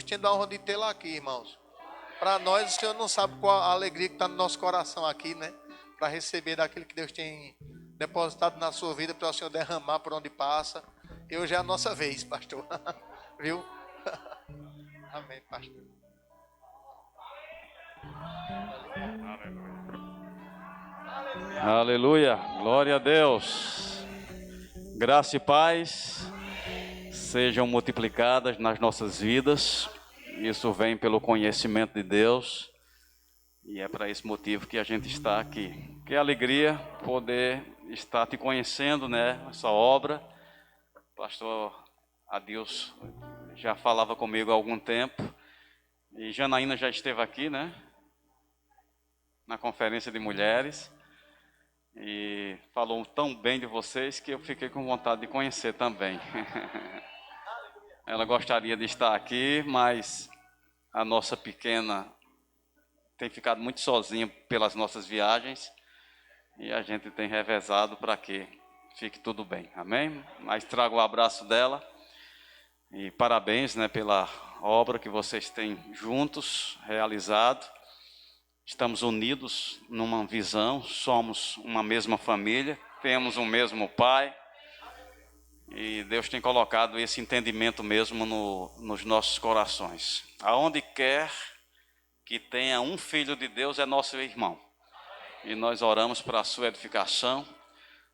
Deus tinha dado a honra de tê-la aqui, irmãos. Para nós, o Senhor não sabe qual a alegria que está no nosso coração aqui, né? Para receber daquilo que Deus tem depositado na sua vida, para o Senhor derramar por onde passa. E hoje é a nossa vez, pastor. Viu? Amém, pastor. Aleluia, glória a Deus. Graça e paz sejam multiplicadas nas nossas vidas. Isso vem pelo conhecimento de Deus. E é para esse motivo que a gente está aqui. Que alegria poder estar te conhecendo, né? Essa obra. Pastor Adilson já falava comigo há algum tempo. E Janaína já esteve aqui, né? Na conferência de mulheres. E falou tão bem de vocês que eu fiquei com vontade de conhecer também. Ela gostaria de estar aqui, mas a nossa pequena tem ficado muito sozinha pelas nossas viagens e a gente tem revezado para que fique tudo bem, amém? Mas trago o abraço dela e parabéns, né, pela obra que vocês têm juntos realizado. Estamos unidos numa visão, somos uma mesma família, temos um mesmo Pai e Deus tem colocado esse entendimento mesmo nos nossos corações. Aonde quer que tenha um filho de Deus é nosso irmão. E nós oramos para a sua edificação.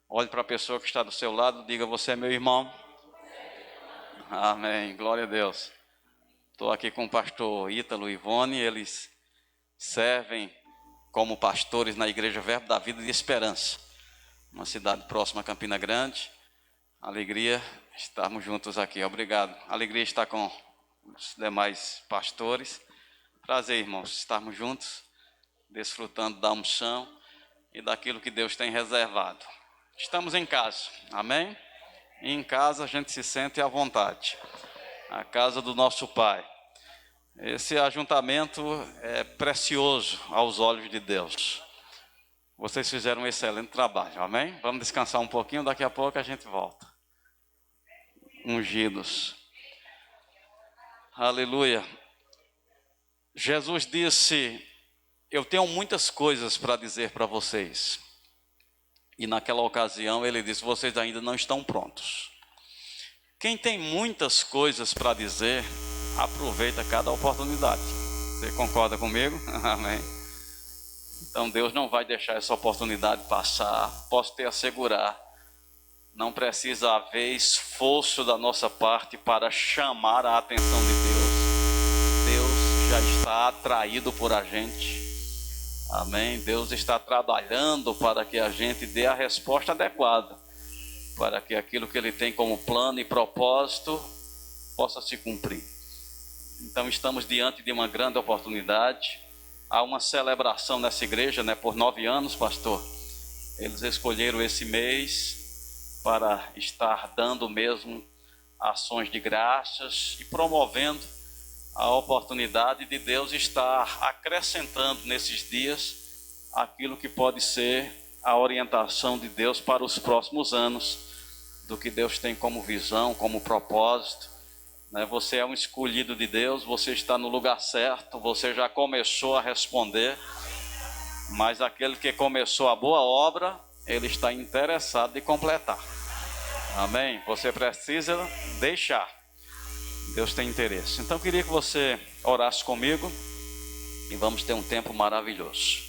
Olhe para a pessoa que está do seu lado, diga: você é meu irmão. Amém, glória a Deus. Estou aqui com o pastor Ítalo e Ivone, eles servem como pastores na Igreja Verbo da Vida de Esperança, uma cidade próxima a Campina Grande. Alegria estarmos juntos aqui, obrigado. Alegria estar com os demais pastores. Prazer, irmãos, estarmos juntos, desfrutando da unção e daquilo que Deus tem reservado. Estamos em casa, amém? E em casa a gente se sente à vontade, a casa do nosso Pai. Esse ajuntamento é precioso aos olhos de Deus. Vocês fizeram um excelente trabalho, amém? Vamos descansar um pouquinho, daqui a pouco a gente volta. Ungidos. Aleluia. Jesus disse: eu tenho muitas coisas para dizer para vocês. E naquela ocasião ele disse: vocês ainda não estão prontos. Quem tem muitas coisas para dizer, aproveita cada oportunidade. Você concorda comigo? Amém. Então Deus não vai deixar essa oportunidade passar. Posso te assegurar, não precisa haver esforço da nossa parte para chamar a atenção de Deus. Deus já está atraído por a gente. Amém. Deus está trabalhando para que a gente dê a resposta adequada, para que aquilo que Ele tem como plano e propósito possa se cumprir. Então estamos diante de uma grande oportunidade. Há uma celebração nessa igreja, né? Por 9 anos, pastor. Eles escolheram esse mês para estar dando mesmo ações de graças e promovendo a oportunidade de Deus estar acrescentando nesses dias aquilo que pode ser a orientação de Deus para os próximos anos, do que Deus tem como visão, como propósito. Você é um escolhido de Deus, você está no lugar certo, você já começou a responder, mas aquele que começou a boa obra, ele está interessado em completar. Amém? Você precisa deixar. Deus tem interesse. Então eu queria que você orasse comigo e vamos ter um tempo maravilhoso.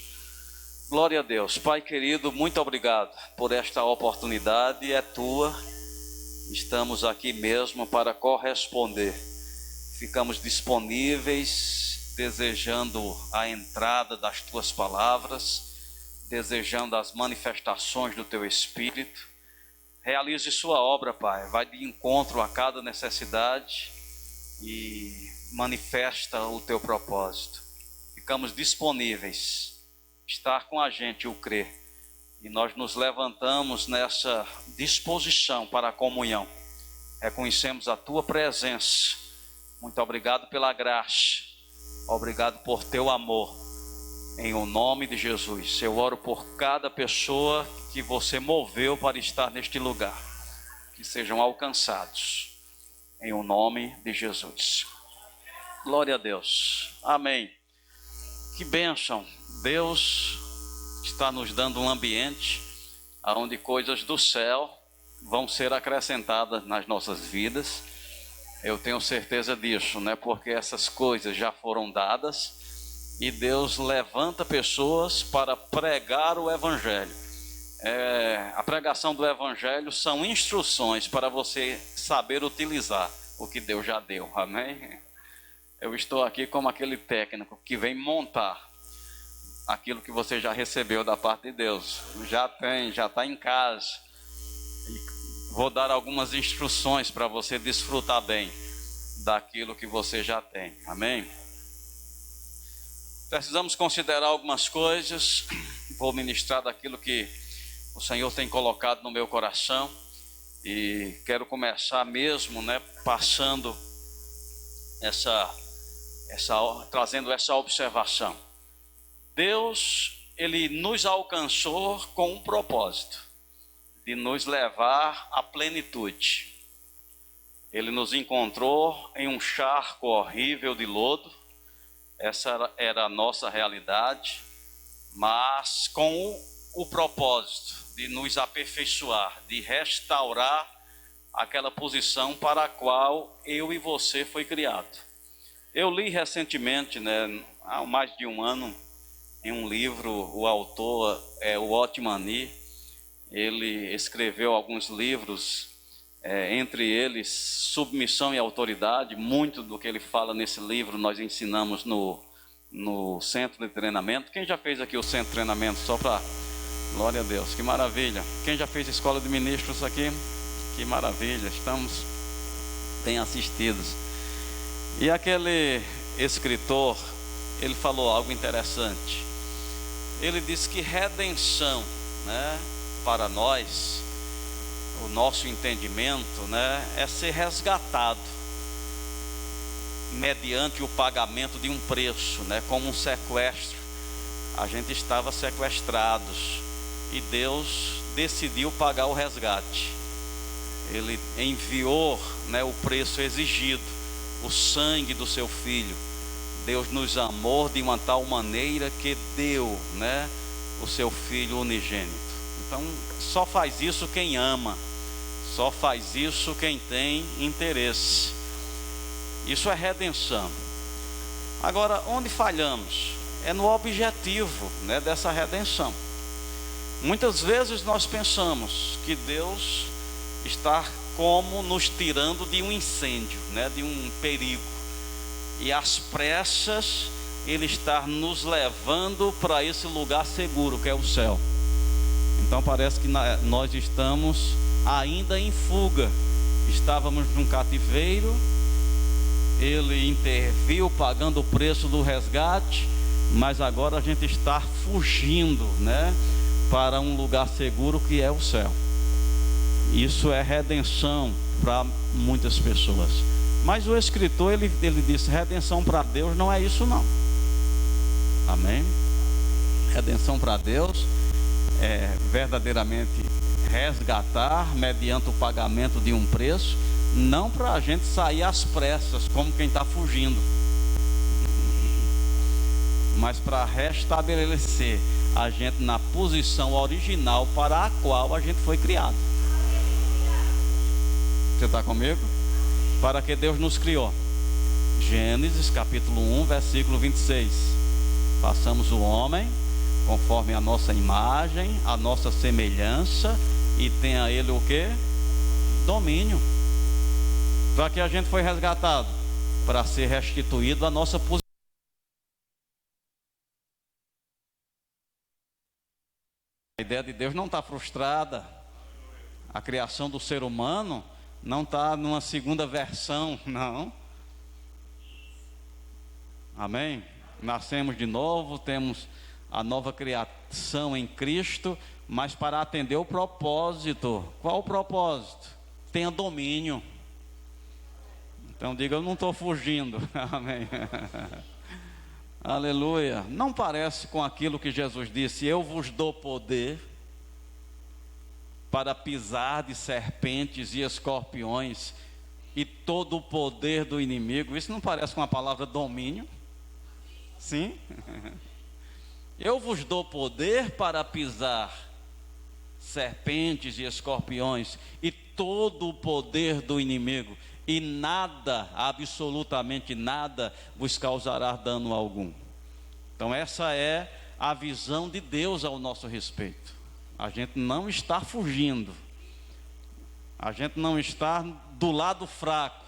Glória a Deus. Pai querido, muito obrigado por esta oportunidade, é tua. Estamos aqui mesmo para corresponder. Ficamos disponíveis, desejando a entrada das tuas palavras, desejando as manifestações do teu Espírito. Realize sua obra, Pai. Vai de encontro a cada necessidade e manifesta o teu propósito. Ficamos disponíveis. Estar com a gente, o crer. E nós nos levantamos nessa disposição para a comunhão. Reconhecemos a tua presença. Muito obrigado pela graça. Obrigado por teu amor. Em o nome de Jesus, eu oro por cada pessoa que você moveu para estar neste lugar. Que sejam alcançados. Em o nome de Jesus. Glória a Deus. Amém. Que bênção. Deus está nos dando um ambiente onde coisas do céu vão ser acrescentadas nas nossas vidas. Eu tenho certeza disso, né? Porque essas coisas já foram dadas e Deus levanta pessoas para pregar o Evangelho. A pregação do Evangelho são instruções para você saber utilizar o que Deus já deu. Amém? Eu estou aqui como aquele técnico que vem montar aquilo que você já recebeu da parte de Deus. Já está em casa. Vou dar algumas instruções para você desfrutar bem daquilo que você já tem. Amém? Precisamos considerar algumas coisas. Vou ministrar daquilo que o Senhor tem colocado no meu coração. E quero começar mesmo, né, passando trazendo essa observação. Deus, Ele nos alcançou com um propósito de nos levar à plenitude. Ele nos encontrou em um charco horrível de lodo. Essa era a nossa realidade, mas com o propósito de nos aperfeiçoar, de restaurar aquela posição para a qual eu e você foi criado. Eu li recentemente, né, há mais de um ano, em um livro, o autor é o Otmani. Ele escreveu alguns livros, entre eles Submissão e Autoridade. Muito do que ele fala nesse livro nós ensinamos no centro de treinamento. Quem já fez aqui o centro de treinamento? Só para... Glória a Deus, que maravilha. Quem já fez a escola de ministros aqui? Que maravilha, estamos bem assistidos. E aquele escritor, ele falou algo interessante. Ele disse que redenção, né, para nós, o nosso entendimento, né, é ser resgatado mediante o pagamento de um preço, né, como um sequestro. A gente estava sequestrados e Deus decidiu pagar o resgate. Ele enviou, né, o preço exigido, o sangue do seu filho. Deus nos amou de uma tal maneira que deu, né, o seu filho unigênito. Então só faz isso quem ama, só faz isso quem tem interesse. Isso é redenção. Agora, onde falhamos? É no objetivo, né, dessa redenção. Muitas vezes nós pensamos que Deus está como nos tirando de um incêndio, né, de um perigo, e às pressas Ele está nos levando para esse lugar seguro que é o céu. Então parece que nós estamos ainda em fuga. Estávamos num cativeiro, Ele interviu pagando o preço do resgate, mas agora a gente está fugindo, né, para um lugar seguro que é o céu. Isso é redenção para muitas pessoas. Mas o escritor, ele disse, redenção para Deus não é isso não. Amém? Redenção para Deus é verdadeiramente resgatar mediante o pagamento de um preço, não para a gente sair às pressas como quem está fugindo, mas para restabelecer a gente na posição original para a qual a gente foi criado. Você está comigo? Para que Deus nos criou. Gênesis capítulo 1, versículo 26. Façamos o homem conforme a nossa imagem, a nossa semelhança, e tenha ele o quê? Domínio. Para que a gente foi resgatado? Para ser restituído a nossa posição. A ideia de Deus não está frustrada. A criação do ser humano não está numa segunda versão, não. Amém? Nascemos de novo, temos a nova criação em Cristo, mas para atender o propósito. Qual o propósito? Tenha domínio. Então diga, eu não estou fugindo. Amém. Aleluia. Não parece com aquilo que Jesus disse, eu vos dou poder para pisar de serpentes e escorpiões e todo o poder do inimigo. Isso não parece com a palavra domínio? Sim? Eu vos dou poder para pisar serpentes e escorpiões e todo o poder do inimigo, e nada, absolutamente nada, vos causará dano algum. Então essa é a visão de Deus ao nosso respeito. A gente não está fugindo, a gente não está do lado fraco,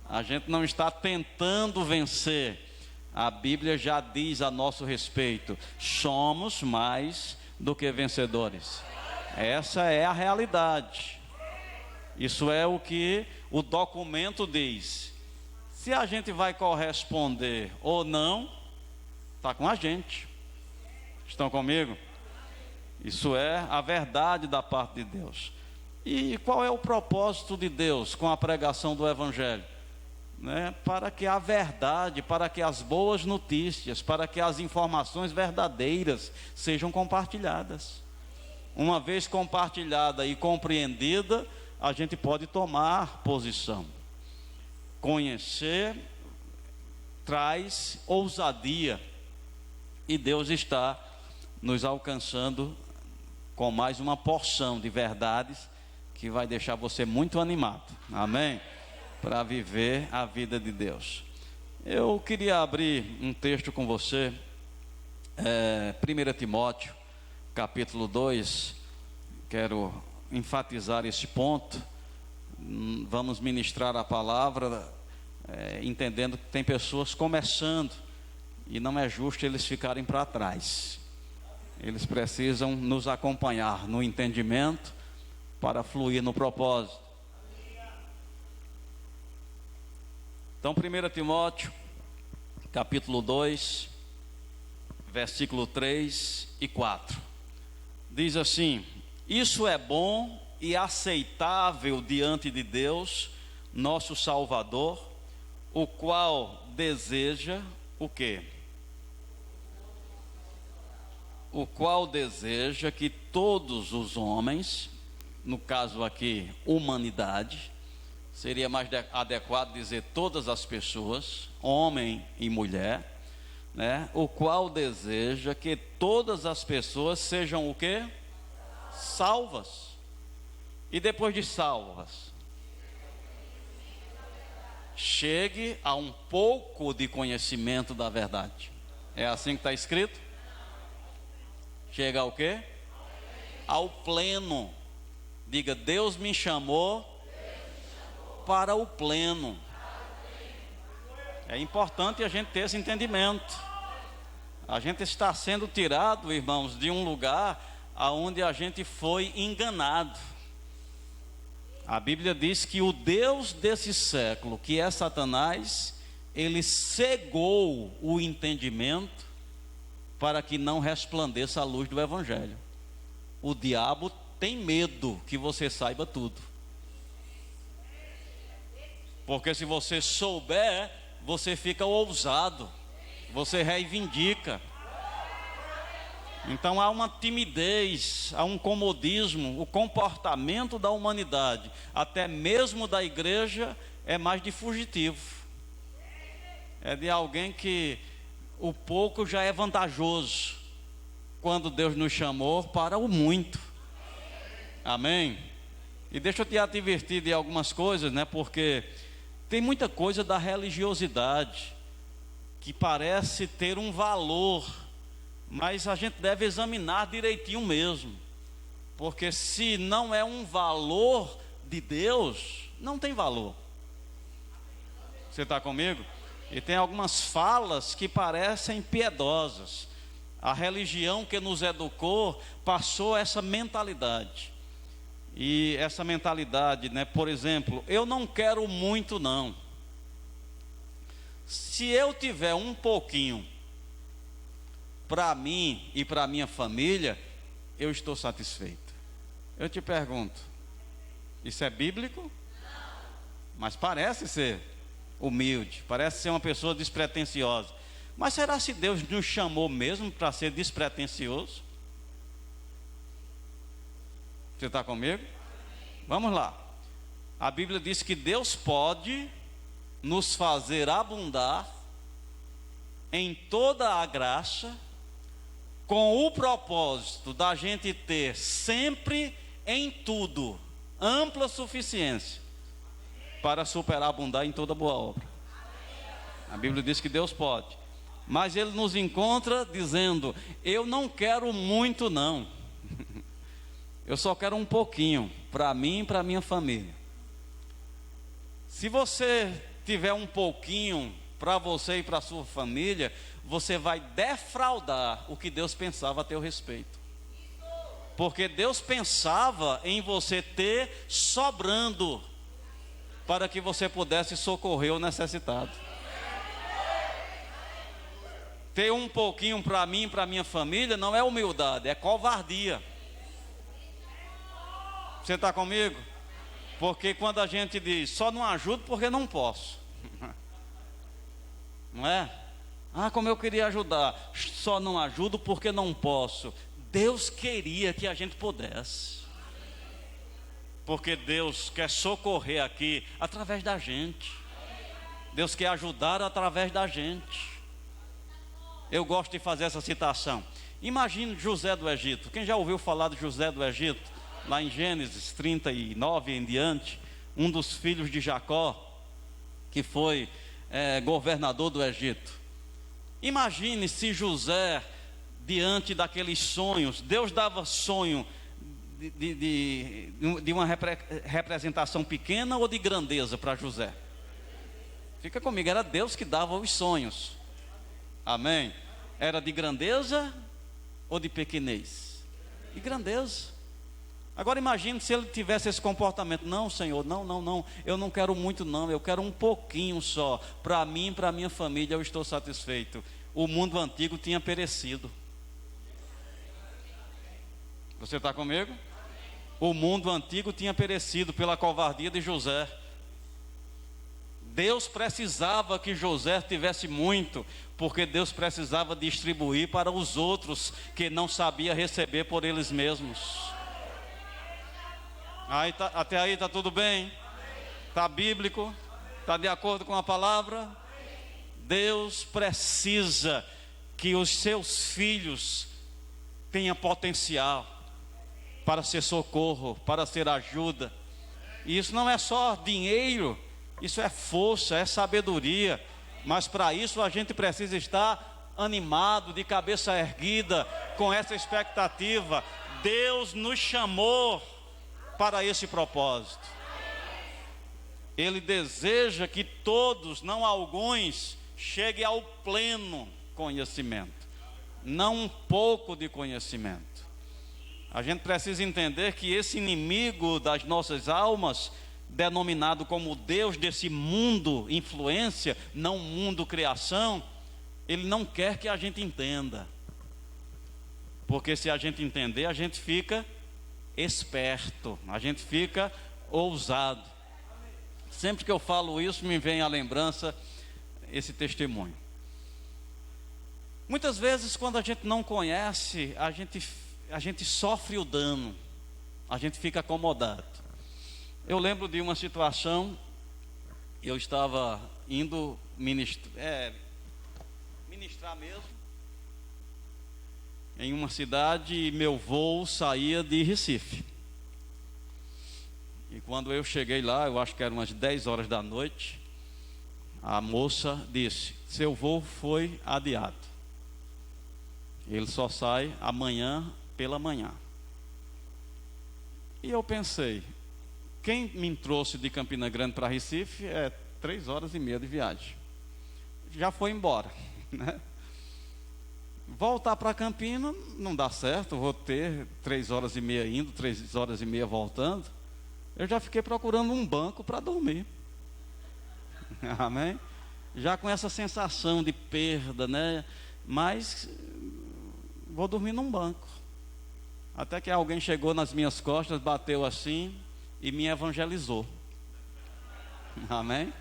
a gente não está tentando vencer. A Bíblia já diz a nosso respeito: somos mais do que vencedores. Essa é a realidade. Isso é o que o documento diz. Se a gente vai corresponder ou não, está com a gente. Estão comigo? Isso é a verdade da parte de Deus. E qual é o propósito de Deus com a pregação do Evangelho? Para que a verdade, para que as boas notícias, para que as informações verdadeiras sejam compartilhadas. Uma vez compartilhada e compreendida, a gente pode tomar posição. Conhecer traz ousadia, e Deus está nos alcançando com mais uma porção de verdades que vai deixar você muito animado, amém? Para viver a vida de Deus. Eu queria abrir um texto com você, 1 Timóteo, capítulo 2, quero enfatizar esse ponto. Vamos ministrar a palavra, entendendo que tem pessoas começando, e não é justo eles ficarem para trás. Eles precisam nos acompanhar no entendimento, para fluir no propósito. Então, 1 Timóteo, capítulo 2, versículo 3 e 4, diz assim: isso é bom e aceitável diante de Deus, nosso Salvador, o qual deseja o quê? O qual deseja que todos os homens, no caso aqui, humanidade, seria mais adequado dizer todas as pessoas, homem e mulher, o qual deseja que todas as pessoas sejam o quê? Salvas. E depois de salvas, chegue a um pouco de conhecimento da verdade. É assim que está escrito? Chega ao quê? Ao pleno. Diga: Deus me chamou para o pleno. É importante a gente ter esse entendimento. A gente está sendo tirado, irmãos, de um lugar aonde a gente foi enganado. A Bíblia diz que o Deus desse século, que é Satanás, ele cegou o entendimento para que não resplandeça a luz do Evangelho. O diabo tem medo que você saiba tudo. Porque se você souber, você fica ousado, você reivindica. Então há uma timidez, há um comodismo. O comportamento da humanidade, até mesmo da igreja, é mais de fugitivo. É de alguém que o pouco já é vantajoso, quando Deus nos chamou para o muito. Amém? E deixa eu te advertir de algumas coisas, porque tem muita coisa da religiosidade que parece ter um valor, mas a gente deve examinar direitinho mesmo, porque se não é um valor de Deus, não tem valor. Você está comigo? E tem algumas falas que parecem piedosas. A religião que nos educou passou essa mentalidade. E essa mentalidade, por exemplo, eu não quero muito não. Se eu tiver um pouquinho para mim e para minha família, eu estou satisfeito. Eu te pergunto, isso é bíblico? Não. Mas parece ser humilde, parece ser uma pessoa despretensiosa. Mas será se Deus nos chamou mesmo para ser despretensioso? Você está comigo? Vamos lá. A Bíblia diz que Deus pode nos fazer abundar em toda a graça, com o propósito da gente ter sempre em tudo ampla suficiência para superabundar em toda boa obra. A Bíblia diz que Deus pode, mas Ele nos encontra dizendo: eu não quero muito não, eu só quero um pouquinho para mim e para minha família. Se você tiver um pouquinho para você e para a sua família, você vai defraudar o que Deus pensava a teu respeito. Porque Deus pensava em você ter sobrando, para que você pudesse socorrer o necessitado. Ter um pouquinho para mim e para minha família não é humildade, é covardia. Você está comigo? Porque quando a gente diz, só não ajudo porque não posso, não é? Ah, como eu queria ajudar, só não ajudo porque não posso. Deus queria que a gente pudesse, porque Deus quer socorrer aqui através da gente. Deus quer ajudar através da gente. Eu gosto de fazer essa citação. Imagine José do Egito. Quem já ouviu falar de José do Egito? Lá em Gênesis 39 em diante, um dos filhos de Jacó, que foi governador do Egito. Imagine se José, diante daqueles sonhos, Deus dava sonho de uma representação pequena ou de grandeza para José. Fica comigo, era Deus que dava os sonhos. Amém? Era de grandeza ou de pequenez? De grandeza. Agora imagine se ele tivesse esse comportamento: não, Senhor, não, eu não quero muito não, eu quero um pouquinho só, para mim e para minha família eu estou satisfeito. O mundo antigo tinha perecido. Você está comigo? O mundo antigo tinha perecido pela covardia de José. Deus precisava que José tivesse muito, porque Deus precisava distribuir para os outros que não sabia receber por eles mesmos. Até aí está tudo bem? Está bíblico? Está de acordo com a palavra? Deus precisa que os seus filhos tenham potencial para ser socorro, para ser ajuda. E isso não é só dinheiro, isso é força, é sabedoria. Mas para isso a gente precisa estar animado, de cabeça erguida, com essa expectativa. Deus nos chamou para esse propósito. Ele deseja que todos, não alguns, cheguem ao pleno conhecimento, não um pouco de conhecimento. A gente precisa entender que esse inimigo das nossas almas, denominado como Deus desse mundo influência, não mundo criação, ele não quer que a gente entenda. Porque se a gente entender, a gente fica esperto, a gente fica ousado. Sempre que eu falo isso, me vem à lembrança esse testemunho. Muitas vezes, quando a gente não conhece, a gente sofre o dano, a gente fica acomodado. Eu lembro de uma situação, eu estava indo ministrar mesmo, em uma cidade, e meu voo saía de Recife. E quando eu cheguei lá, eu acho que eram umas 10 horas da noite, a moça disse: seu voo foi adiado, ele só sai amanhã pela manhã. E eu pensei, quem me trouxe de Campina Grande para Recife é 3h30 de viagem, já foi embora, né? Voltar para Campina não dá certo, vou ter 3h30 indo, 3h30 voltando. Eu já fiquei procurando um banco para dormir. Amém? Já com essa sensação de perda, né? Mas vou dormir num banco. Até que alguém chegou nas minhas costas, bateu assim e me evangelizou. Amém?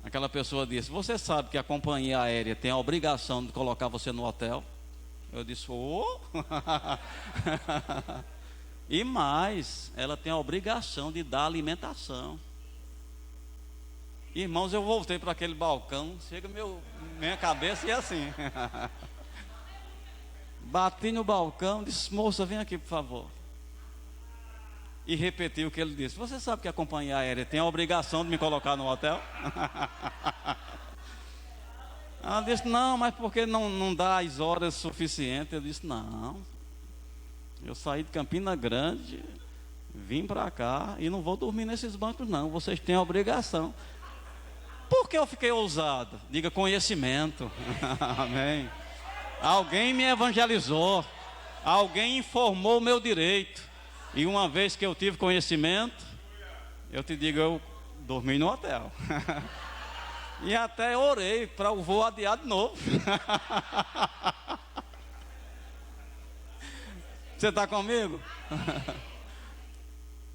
Aquela pessoa disse: você sabe que a companhia aérea tem a obrigação de colocar você no hotel? Eu disse: oh! E mais, ela tem a obrigação de dar alimentação. Irmãos, eu voltei para aquele balcão, chega minha cabeça e assim. Bati no balcão, disse: moça, vem aqui por favor. E repeti o que ele disse: você sabe que a companhia aérea tem a obrigação de me colocar no hotel? Ela disse: não, mas porque não dá as horas suficientes? Eu disse: não, eu saí de Campina Grande, vim para cá e não vou dormir nesses bancos não, vocês têm a obrigação. Por que eu fiquei ousado? Diga: conhecimento. Amém. Alguém me evangelizou, alguém informou o meu direito, e uma vez que eu tive conhecimento, eu te digo, eu dormi no hotel. E até orei para o voo adiar de novo. Você está comigo?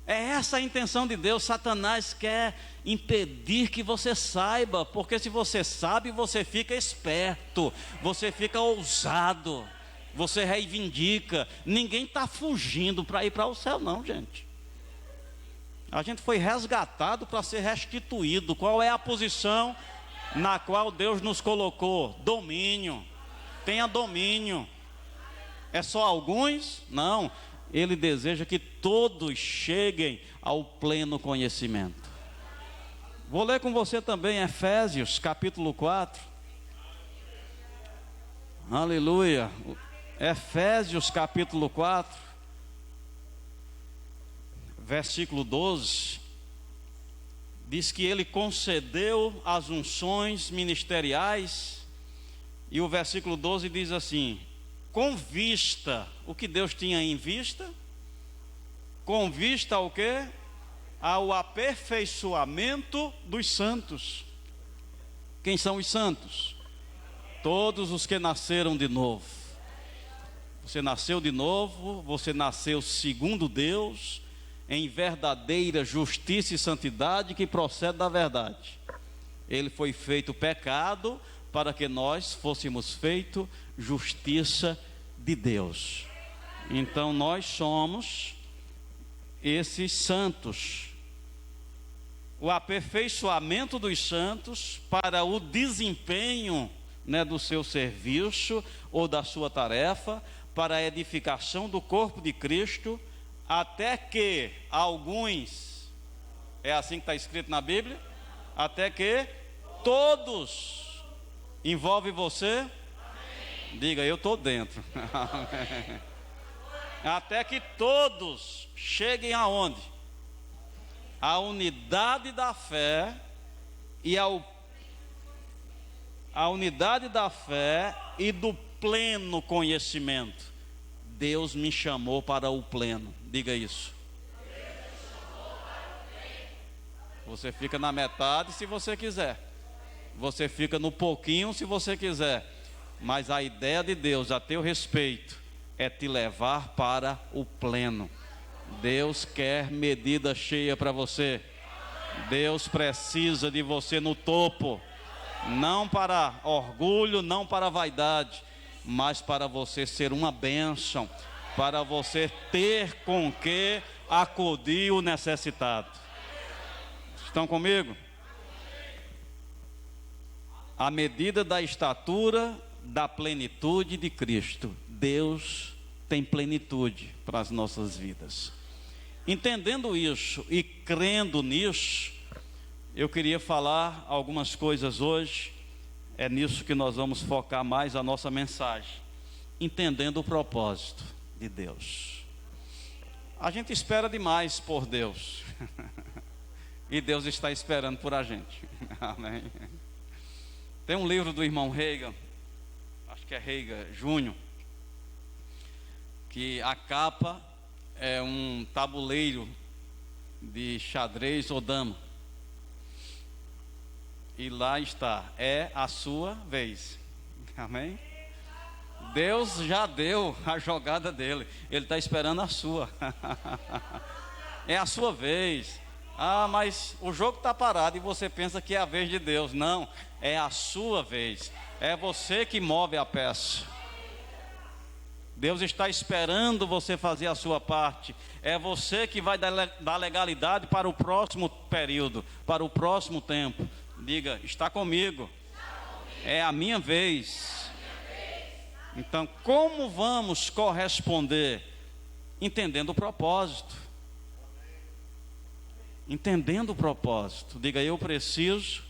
É essa a intenção de Deus. Satanás quer impedir que você saiba, porque se você sabe, você fica esperto, você fica ousado, você reivindica. Ninguém está fugindo para ir para o céu não, gente. A gente foi resgatado para ser restituído. Qual é a posição na qual Deus nos colocou? Domínio. Tenha domínio. É só alguns? Não. Ele deseja que todos cheguem ao pleno conhecimento. Vou ler com você também Efésios capítulo 4. Aleluia. Efésios capítulo 4, versículo 12. Diz que ele concedeu as unções ministeriais. E o versículo 12 diz assim: com vista, o que Deus tinha em vista? Com vista ao quê? Ao aperfeiçoamento dos santos. Quem são os santos? Todos os que nasceram de novo. Você nasceu de novo, você nasceu segundo Deus, em verdadeira justiça e santidade que procede da verdade. Ele foi feito pecado para que nós fôssemos feito justiça de Deus. Então nós somos esses santos. O aperfeiçoamento dos santos para o desempenho, do seu serviço ou da sua tarefa, para a edificação do corpo de Cristo, até que alguns, é assim que está escrito na Bíblia, até que todos. Envolve você? Amém. Diga: eu estou dentro. Até que todos cheguem aonde? A unidade da fé a unidade da fé e do pleno conhecimento. Deus me chamou para o pleno. Diga isso. Você fica na metade se você quiser. Você fica no pouquinho se você quiser. Mas a ideia de Deus a teu respeito é te levar para o pleno. Deus quer medida cheia para você. Deus precisa de você no topo. Não para orgulho, não para vaidade, mas para você ser uma bênção, para você ter com que acudir o necessitado. Estão comigo? A medida da estatura da plenitude de Cristo. Deus tem plenitude para as nossas vidas. Entendendo isso e crendo nisso, eu queria falar algumas coisas hoje. É nisso que nós vamos focar mais a nossa mensagem. Entendendo o propósito de Deus. A gente espera demais por Deus. E Deus está esperando por a gente. Amém. Tem um livro do irmão Reiga, acho que é Reiga Júnior, que a capa é um tabuleiro de xadrez ou dama. E lá está: é a sua vez. Amém? Deus já deu a jogada dele, ele está esperando a sua. É a sua vez. Ah, mas o jogo está parado e você pensa que é a vez de Deus. Não, é a sua vez. É você que move a peça. Deus está esperando você fazer a sua parte. É você que vai dar legalidade para o próximo período, para o próximo tempo. Diga, está comigo. É a minha vez. Então, como vamos corresponder? Entendendo o propósito. Entendendo o propósito. Diga, eu preciso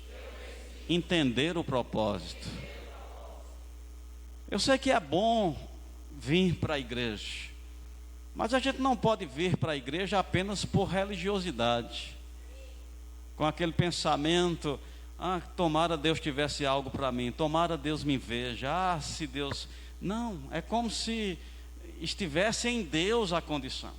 entender o propósito. Eu sei que é bom vir para a igreja, mas a gente não pode vir para a igreja apenas por religiosidade, com aquele pensamento: tomara Deus tivesse algo para mim, tomara Deus me veja, se Deus... Não, é como se estivesse em Deus a condição.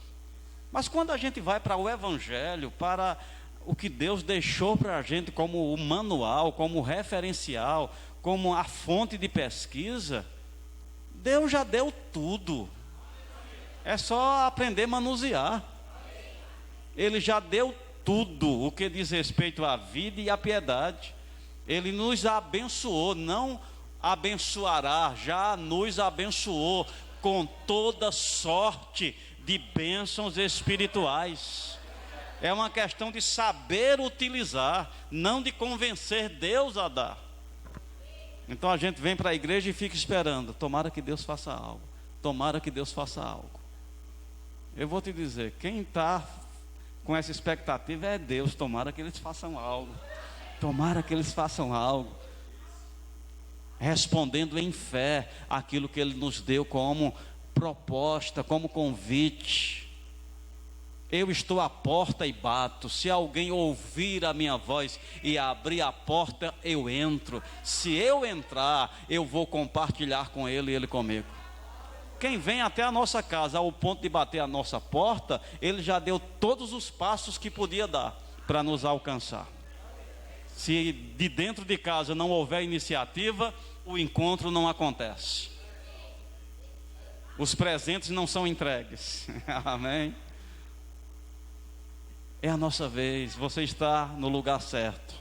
Mas quando a gente vai para o Evangelho, para o que Deus deixou para a gente como o manual, como referencial, como a fonte de pesquisa, Deus já deu tudo. É só aprender a manusear. Ele já deu tudo o que diz respeito à vida e à piedade. Ele nos abençoou, não abençoará, já nos abençoou com toda sorte de bênçãos espirituais. É uma questão de saber utilizar, não de convencer Deus a dar. Então a gente vem para a igreja e fica esperando: tomara que Deus faça algo, tomara que Deus faça algo. Eu vou te dizer, quem está com essa expectativa é Deus. Tomara que eles façam algo, tomara que eles façam algo, respondendo em fé aquilo que Ele nos deu como proposta, como convite. Eu estou à porta e bato. Se alguém ouvir a minha voz e abrir a porta, eu entro. Se eu entrar, eu vou compartilhar com ele e ele comigo. Quem vem até a nossa casa ao ponto de bater a nossa porta, ele já deu todos os passos que podia dar para nos alcançar. Se de dentro de casa não houver iniciativa, o encontro não acontece. Os presentes não são entregues. Amém? É a nossa vez, você está no lugar certo.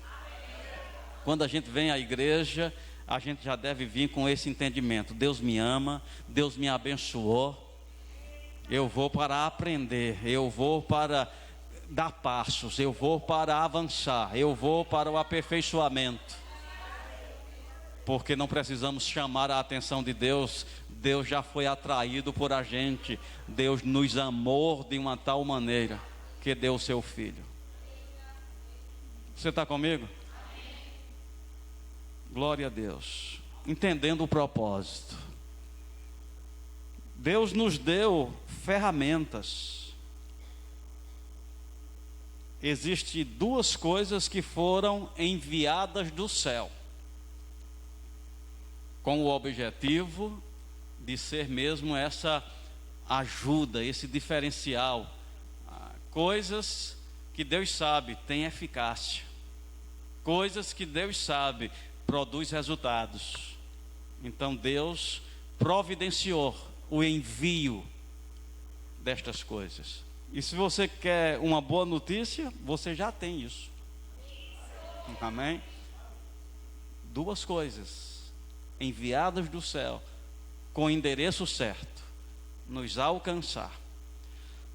Quando a gente vem à igreja, a gente já deve vir com esse entendimento: Deus me ama, Deus me abençoou. Eu vou para aprender, eu vou para dar passos, eu vou para avançar, eu vou para o aperfeiçoamento. Porque não precisamos chamar a atenção de Deus, Deus já foi atraído por a gente. Deus nos amou de uma tal maneira que deu o seu filho. Você está comigo? Glória a Deus. Entendendo o propósito. Deus nos deu ferramentas. Existem duas coisas que foram enviadas do céu, com o objetivo de ser mesmo essa ajuda, esse diferencial. Coisas que Deus sabe tem eficácia, coisas que Deus sabe produz resultados. Então Deus providenciou o envio destas coisas. E se você quer uma boa notícia, você já tem isso. Amém? Duas coisas enviadas do céu, com o endereço certo, nos alcançar.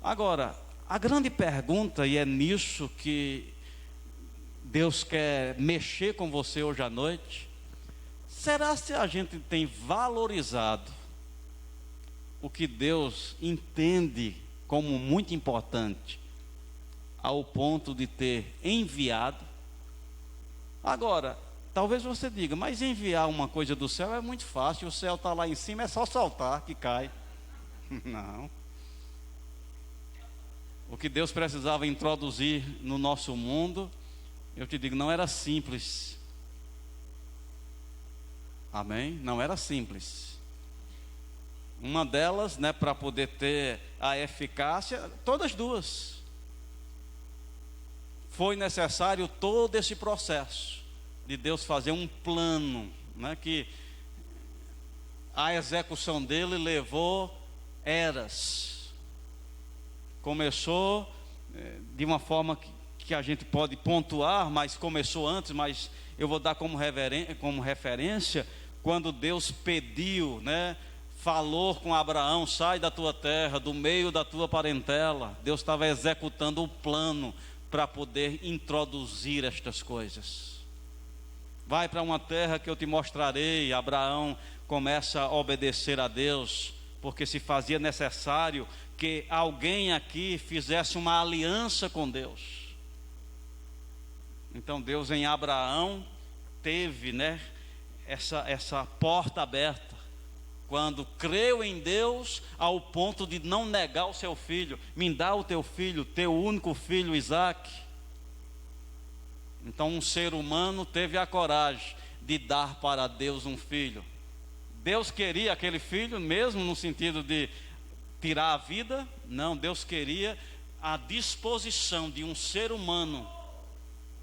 Agora, a grande pergunta, e é nisso que Deus quer mexer com você hoje à noite: será se a gente tem valorizado o que Deus entende como muito importante, ao ponto de ter enviado? Agora, talvez você diga: mas enviar uma coisa do céu é muito fácil, o céu está lá em cima, é só soltar que cai. Não. O que Deus precisava introduzir no nosso mundo, eu te digo, não era simples. Amém? Não era simples. Uma delas, para poder ter a eficácia, todas duas. Foi necessário todo esse processo de Deus fazer um plano, que a execução dele levou eras. Começou de uma forma que a gente pode pontuar, mas começou antes, mas eu vou dar como referência, quando Deus pediu, falou com Abraão: sai da tua terra, do meio da tua parentela. Deus estava executando o plano para poder introduzir estas coisas. Vai para uma terra que eu te mostrarei. Abraão começa a obedecer a Deus, porque se fazia necessário que alguém aqui fizesse uma aliança com Deus. Então Deus em Abraão teve, essa porta aberta, quando creu em Deus ao ponto de não negar o seu filho. Me dá o teu filho, teu único filho Isaque. Então um ser humano teve a coragem de dar para Deus um filho. Deus queria aquele filho mesmo no sentido de tirar a vida? Não, Deus queria a disposição de um ser humano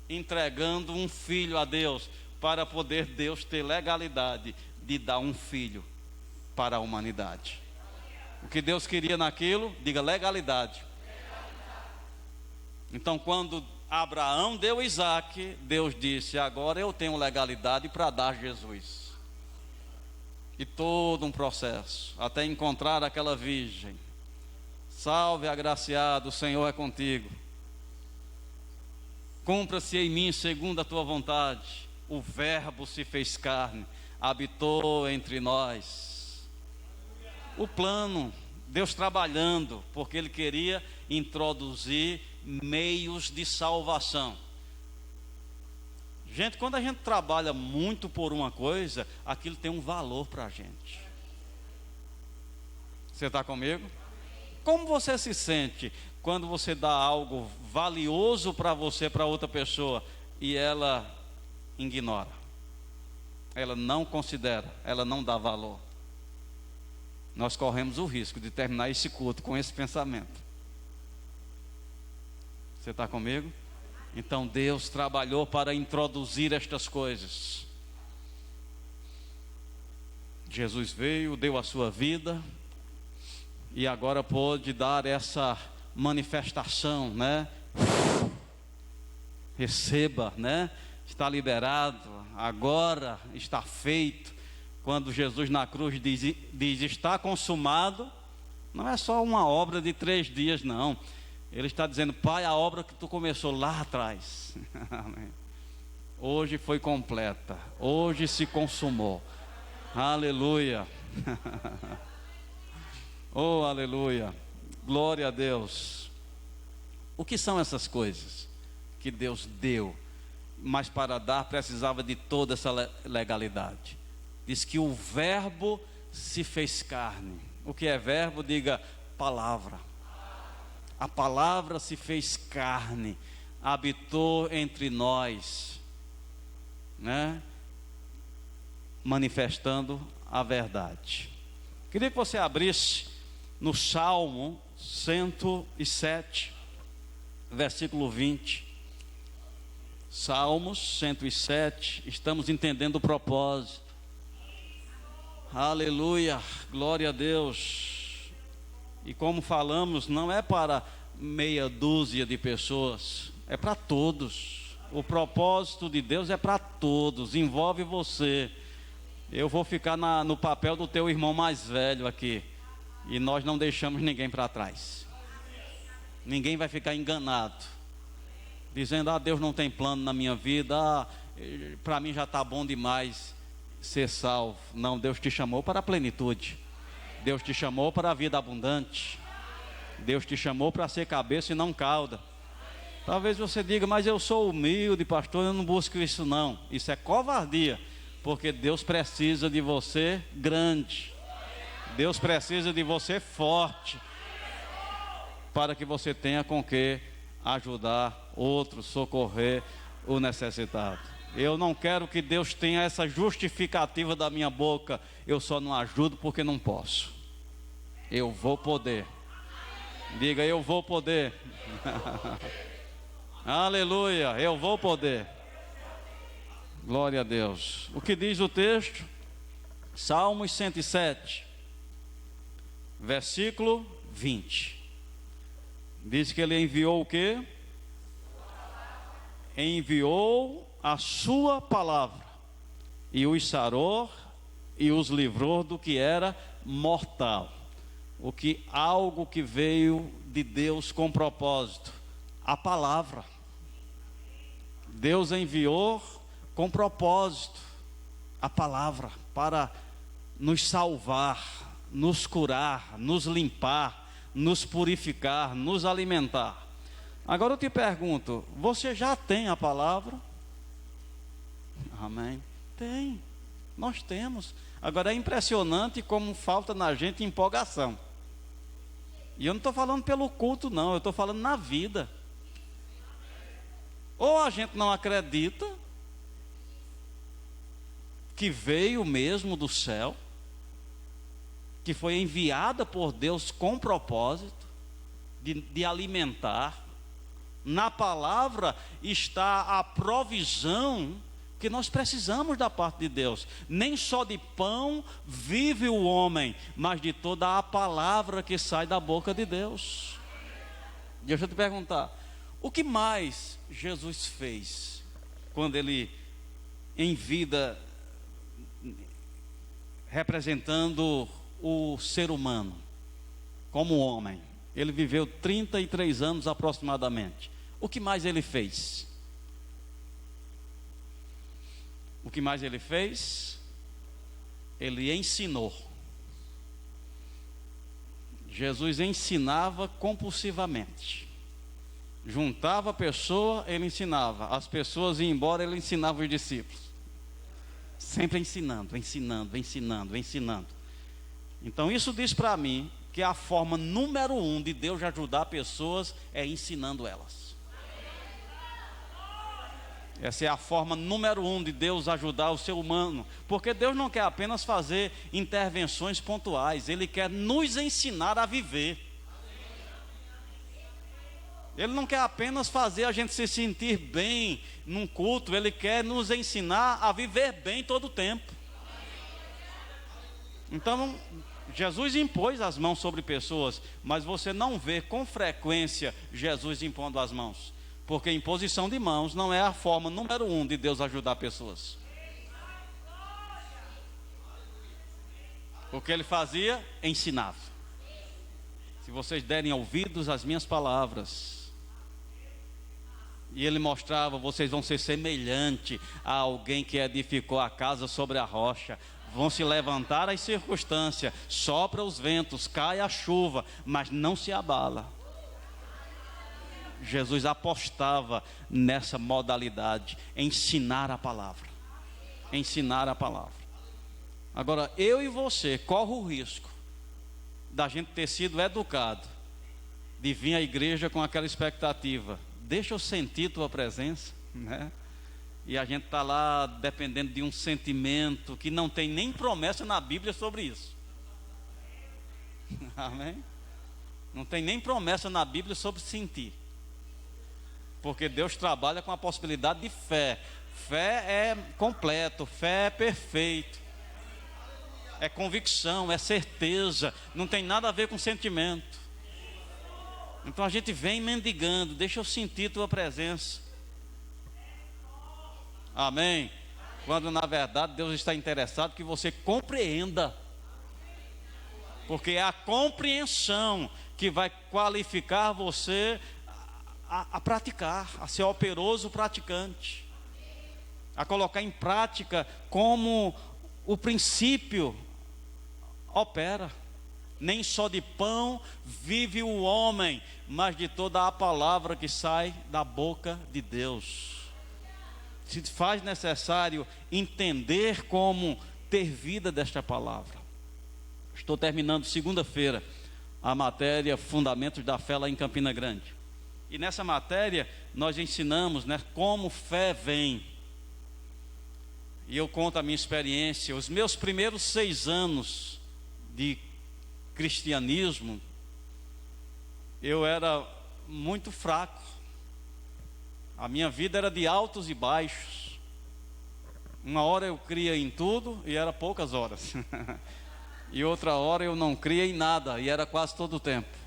entregando um filho a Deus, para poder Deus ter legalidade de dar um filho para a humanidade. O que Deus queria naquilo? Diga: legalidade. Então quando Abraão deu Isaque, Deus disse: agora eu tenho legalidade para dar Jesus. E todo um processo, até encontrar aquela virgem. Salve, agraciado, o Senhor é contigo. Cumpra-se em mim segundo a tua vontade. O Verbo se fez carne, habitou entre nós. O plano, Deus trabalhando, porque Ele queria introduzir meios de salvação. Gente, quando a gente trabalha muito por uma coisa, aquilo tem um valor para a gente. Você está comigo? Como você se sente quando você dá algo valioso para você, para outra pessoa, e ela ignora, ela não considera, ela não dá valor? Nós corremos o risco de terminar esse culto com esse pensamento. Você está comigo? Então Deus trabalhou para introduzir estas coisas. Jesus veio, deu a sua vida, e agora pôde dar essa manifestação, Receba, Está liberado, agora está feito. Quando Jesus na cruz diz está consumado, não é só uma obra de 3 dias, não. Ele está dizendo: Pai, a obra que tu começou lá atrás, hoje foi completa, hoje se consumou. Aleluia. Oh, aleluia. Glória a Deus. O que são essas coisas que Deus deu? Mas para dar precisava de toda essa legalidade. Diz que o Verbo se fez carne. O que é verbo? Diga: palavra. A palavra se fez carne, habitou entre nós, manifestando a verdade. Queria que você abrisse no Salmo 107, versículo 20. Salmos 107, estamos entendendo o propósito. Aleluia, glória a Deus. E como falamos, não é para meia dúzia de pessoas, é para todos. O propósito de Deus é para todos, envolve você. Eu vou ficar no papel do teu irmão mais velho aqui, e nós não deixamos ninguém para trás. Ninguém vai ficar enganado, dizendo: Deus não tem plano na minha vida, para mim já está bom demais ser salvo. Não, Deus te chamou para a plenitude. Deus te chamou para a vida abundante. Deus te chamou para ser cabeça e não cauda. Talvez você diga: mas eu sou humilde, pastor, eu não busco isso não. Isso é covardia, porque Deus precisa de você grande. Deus precisa de você forte, para que você tenha com que ajudar outros, socorrer o necessitado. Eu não quero que Deus tenha essa justificativa da minha boca: eu só não ajudo porque não posso. Eu vou poder. Diga: eu vou poder. Aleluia, eu vou poder. Glória a Deus. O que diz o texto? Salmos 107, versículo 20. Diz que ele enviou o quê? Enviou a sua palavra e os sarou e os livrou do que era mortal. Algo que veio de Deus com propósito, a palavra. Deus enviou com propósito a palavra para nos salvar, nos curar, nos limpar, nos purificar, nos alimentar. Agora eu te pergunto, você já tem a palavra? Amém? Tem, nós temos. Agora é impressionante como falta na gente empolgação. E eu não estou falando pelo culto não, eu estou falando na vida. Ou a gente não acredita que veio mesmo do céu, que foi enviada por Deus com propósito de alimentar. Na palavra está a provisão que nós precisamos da parte de Deus. Nem só de pão vive o homem, mas de toda a palavra que sai da boca de Deus. Deixa eu te perguntar, o que mais Jesus fez quando ele, em vida, representando o ser humano como homem? Ele viveu 33 anos aproximadamente. O que mais ele fez? O que mais ele fez? Ele ensinou. Jesus ensinava compulsivamente. Juntava a pessoa, ele ensinava. As pessoas iam embora, ele ensinava os discípulos. Sempre ensinando, ensinando, ensinando, ensinando. Então isso diz para mim que a forma número 1 de Deus ajudar pessoas é ensinando elas. Essa é a forma número 1 de Deus ajudar o ser humano. Porque Deus não quer apenas fazer intervenções pontuais, Ele quer nos ensinar a viver. Ele não quer apenas fazer a gente se sentir bem num culto, Ele quer nos ensinar a viver bem todo o tempo. Então, Jesus impôs as mãos sobre pessoas, mas você não vê com frequência Jesus impondo as mãos. Porque imposição de mãos não é a forma número 1 de Deus ajudar pessoas. O que ele fazia? Ensinava. Se vocês derem ouvidos às minhas palavras. E ele mostrava, vocês vão ser semelhante a alguém que edificou a casa sobre a rocha. Vão se levantar as circunstâncias, sopra os ventos, cai a chuva, mas não se abala. Jesus apostava nessa modalidade, ensinar a palavra. Ensinar a palavra. Agora, eu e você corre o risco da gente ter sido educado, de vir à igreja com aquela expectativa, deixa eu sentir tua presença, né? E a gente está lá dependendo de um sentimento que não tem nem promessa na Bíblia sobre isso. Amém? Não tem nem promessa na Bíblia sobre sentir. Porque Deus trabalha com a possibilidade de fé. Fé é completo, fé é perfeito. É convicção, é certeza. Não tem nada a ver com sentimento. Então a gente vem mendigando, deixa eu sentir tua presença. Amém? Quando na verdade Deus está interessado que você compreenda. Porque é a compreensão que vai qualificar você a praticar, a ser operoso praticante, a colocar em prática como o princípio opera. Nem só de pão vive o homem, mas de toda a palavra que sai da boca de Deus. Se faz necessário entender como ter vida desta palavra. Estou terminando segunda-feira a matéria Fundamentos da Fé lá em Campina Grande. E nessa matéria nós ensinamos, né, como fé vem. E eu conto a minha experiência. Os meus primeiros 6 anos de cristianismo, eu era muito fraco. A minha vida era de altos e baixos. Uma hora eu cria em tudo e era poucas horas. E outra hora eu não cria em nada e era quase todo o tempo.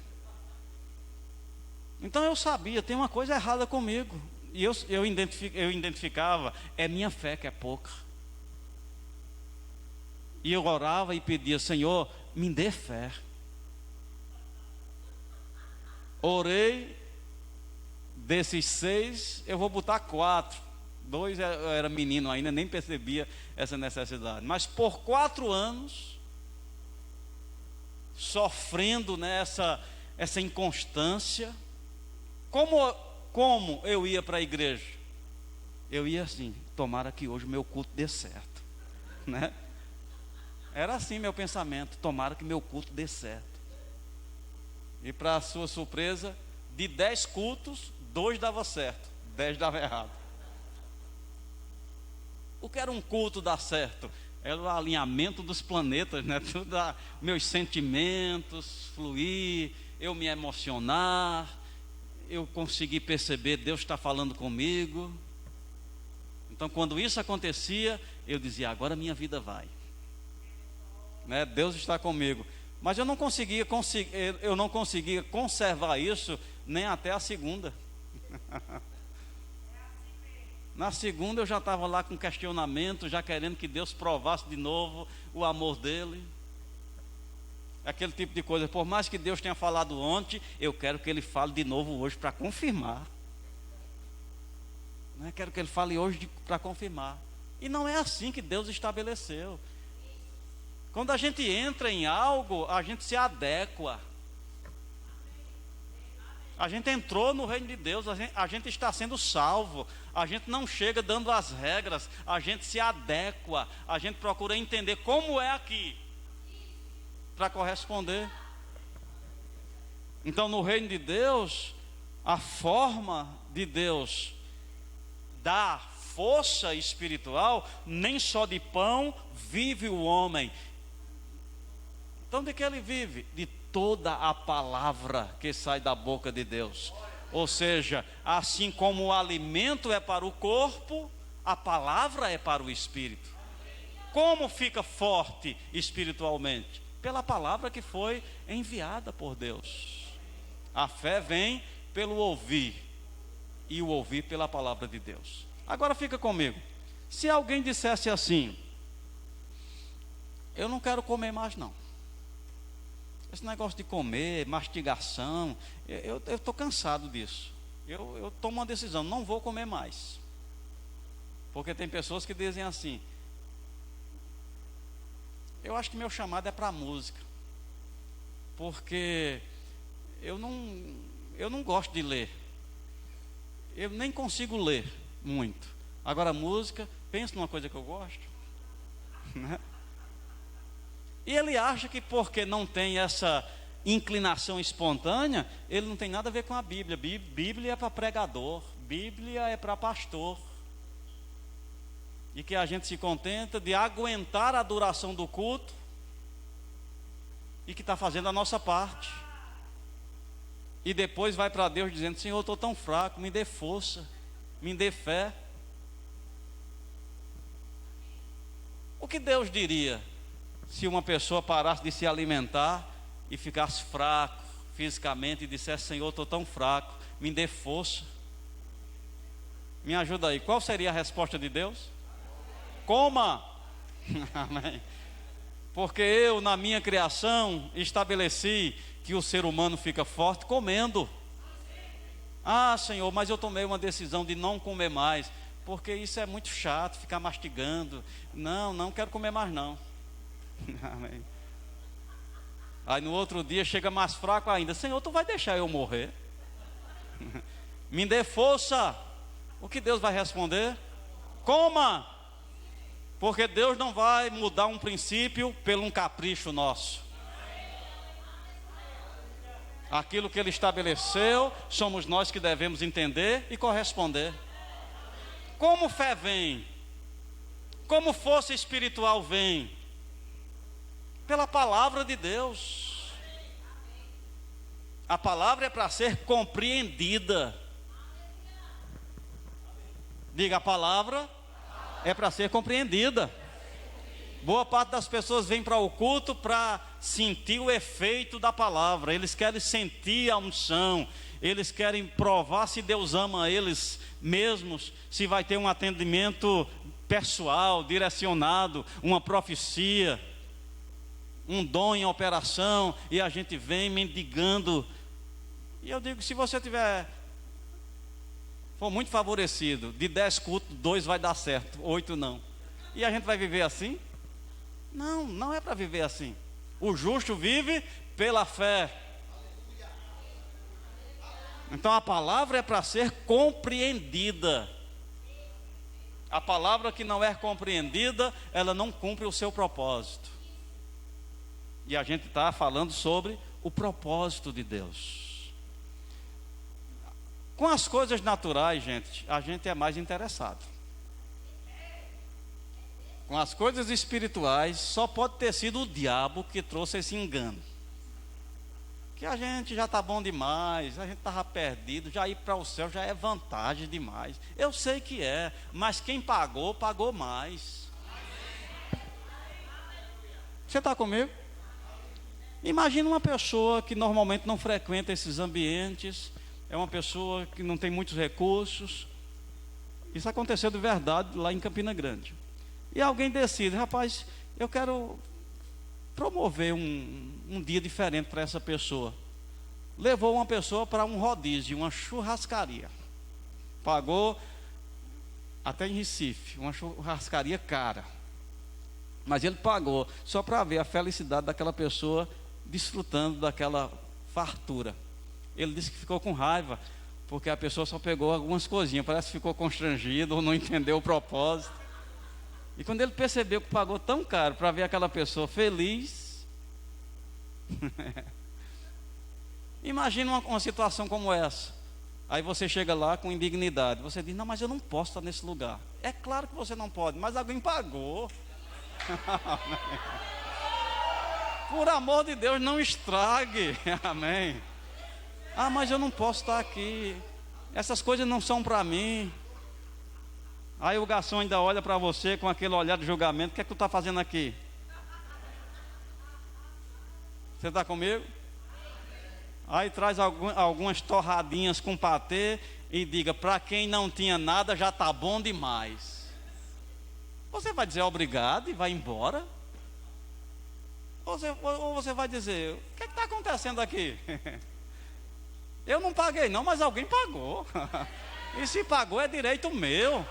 Então eu sabia, tem uma coisa errada comigo. E eu identificava, é minha fé que é pouca. E eu orava e pedia: Senhor, me dê fé. Orei, desses 6, eu vou botar 4. 2 eu era menino ainda, nem percebia essa necessidade. Mas por 4 anos, sofrendo nessa inconstância, como eu ia para a igreja? Eu ia assim: tomara que hoje o meu culto dê certo, né? Era assim meu pensamento: tomara que meu culto dê certo. E para sua surpresa, de 10 cultos, 2 dava certo, 10 dava errado. O que era um culto dar certo? Era o alinhamento dos planetas, né? Tudo, meus sentimentos fluir, eu me emocionar, eu conseguir perceber Deus está falando comigo. Então, quando isso acontecia, eu dizia: agora minha vida vai, né? Deus está comigo. Mas eu não conseguia conservar isso nem até a segunda. Na segunda eu já estava lá com questionamento, já querendo que Deus provasse de novo o amor dele. Aquele tipo de coisa: por mais que Deus tenha falado ontem, eu quero que Ele fale de novo hoje para confirmar. Não é? Quero que Ele fale hoje para confirmar. E não é assim que Deus estabeleceu. Quando a gente entra em algo, a gente se adequa. A gente entrou no reino de Deus, a gente está sendo salvo. A gente não chega dando as regras, a gente se adequa. A gente procura entender como é aqui, para corresponder. Então, no reino de Deus, a forma de Deus dar força espiritual, nem só de pão vive o homem. Então, de que ele vive? De toda a palavra que sai da boca de Deus. Ou seja, assim como o alimento é para o corpo, a palavra é para o espírito. Como fica forte espiritualmente? Pela palavra que foi enviada por Deus. A fé vem pelo ouvir, e o ouvir pela palavra de Deus. Agora fica comigo. Se alguém dissesse assim: eu não quero comer mais não, esse negócio de comer, mastigação, eu estou cansado disso. Eu tomo uma decisão: não vou comer mais. Porque tem pessoas que dizem assim: eu acho que meu chamado é para a música, porque eu não gosto de ler, eu nem consigo ler muito. Agora, música, pensa numa coisa que eu gosto, né? E ele acha que porque não tem essa inclinação espontânea, ele não tem nada a ver com a Bíblia. Bíblia é para pregador, Bíblia é para pastor. E que a gente se contenta de aguentar a duração do culto, e que está fazendo a nossa parte. E depois vai para Deus dizendo: Senhor, eu estou tão fraco, me dê força, me dê fé. O que Deus diria se uma pessoa parasse de se alimentar e ficasse fraco fisicamente e dissesse: Senhor, eu estou tão fraco, me dê força, me ajuda aí? Qual seria a resposta de Deus? Coma. Amém. Porque eu, na minha criação, estabeleci que o ser humano fica forte comendo. Ah, Senhor, mas eu tomei uma decisão de não comer mais, porque isso é muito chato, ficar mastigando. Não quero comer mais não. Amém. Aí no outro dia chega mais fraco ainda: Senhor, tu vai deixar eu morrer? Me dê força. O que Deus vai responder? Coma. Porque Deus não vai mudar um princípio pelo um capricho nosso. Aquilo que Ele estabeleceu, somos nós que devemos entender e corresponder. Como fé vem? Como força espiritual vem? Pela palavra de Deus. A palavra é para ser compreendida. Diga: a palavra é para ser compreendida. Boa parte das pessoas vem para o culto para sentir o efeito da palavra. Eles querem sentir a unção. Eles querem provar se Deus ama eles mesmos, se vai ter um atendimento pessoal, direcionado, uma profecia. um dom em operação, e a gente vem mendigando. E eu digo, se você for muito favorecido, de 10 cultos, 2 vai dar certo, 8 não. E a gente vai viver assim? Não, não é para viver assim. O justo vive pela fé. Então a palavra é para ser compreendida. A palavra que não é compreendida, ela não cumpre o seu propósito. E a gente está falando sobre o propósito de Deus. Com as coisas naturais, gente, a gente é mais interessado. Com as coisas espirituais, só pode ter sido o diabo que trouxe esse engano. Que a gente já está bom demais, a gente estava perdido, já ir para o céu já é vantagem demais. Eu sei que é, mas quem pagou, pagou mais. Você está comigo? Imagina uma pessoa que normalmente não frequenta esses ambientes, é uma pessoa que não tem muitos recursos. Isso aconteceu de verdade lá em Campina Grande. E alguém decide, rapaz, eu quero promover um dia diferente para essa pessoa. Levou uma pessoa para um rodízio, uma churrascaria. Pagou, até em Recife, uma churrascaria cara. Mas ele pagou só para ver a felicidade daquela pessoa desfrutando daquela fartura. Ele disse que ficou com raiva, porque a pessoa só pegou algumas coisinhas, parece que ficou constrangido ou não entendeu o propósito. E quando ele percebeu que pagou tão caro para ver aquela pessoa feliz, imagina uma situação como essa. Aí você chega lá com indignidade, você diz, não, mas eu não posso estar nesse lugar. É claro que você não pode, mas alguém pagou. Por amor de Deus, não estrague. Amém. Ah, mas eu não posso estar aqui, essas coisas não são para mim. Aí o garçom ainda olha para você com aquele olhar de julgamento. O que é que tu está fazendo aqui? Você está comigo? Aí traz algumas torradinhas com patê e diga, para quem não tinha nada já está bom demais. Você vai dizer obrigado e vai embora? Ou você vai dizer, o que está acontecendo aqui? Eu não paguei não, mas alguém pagou. E se pagou é direito meu.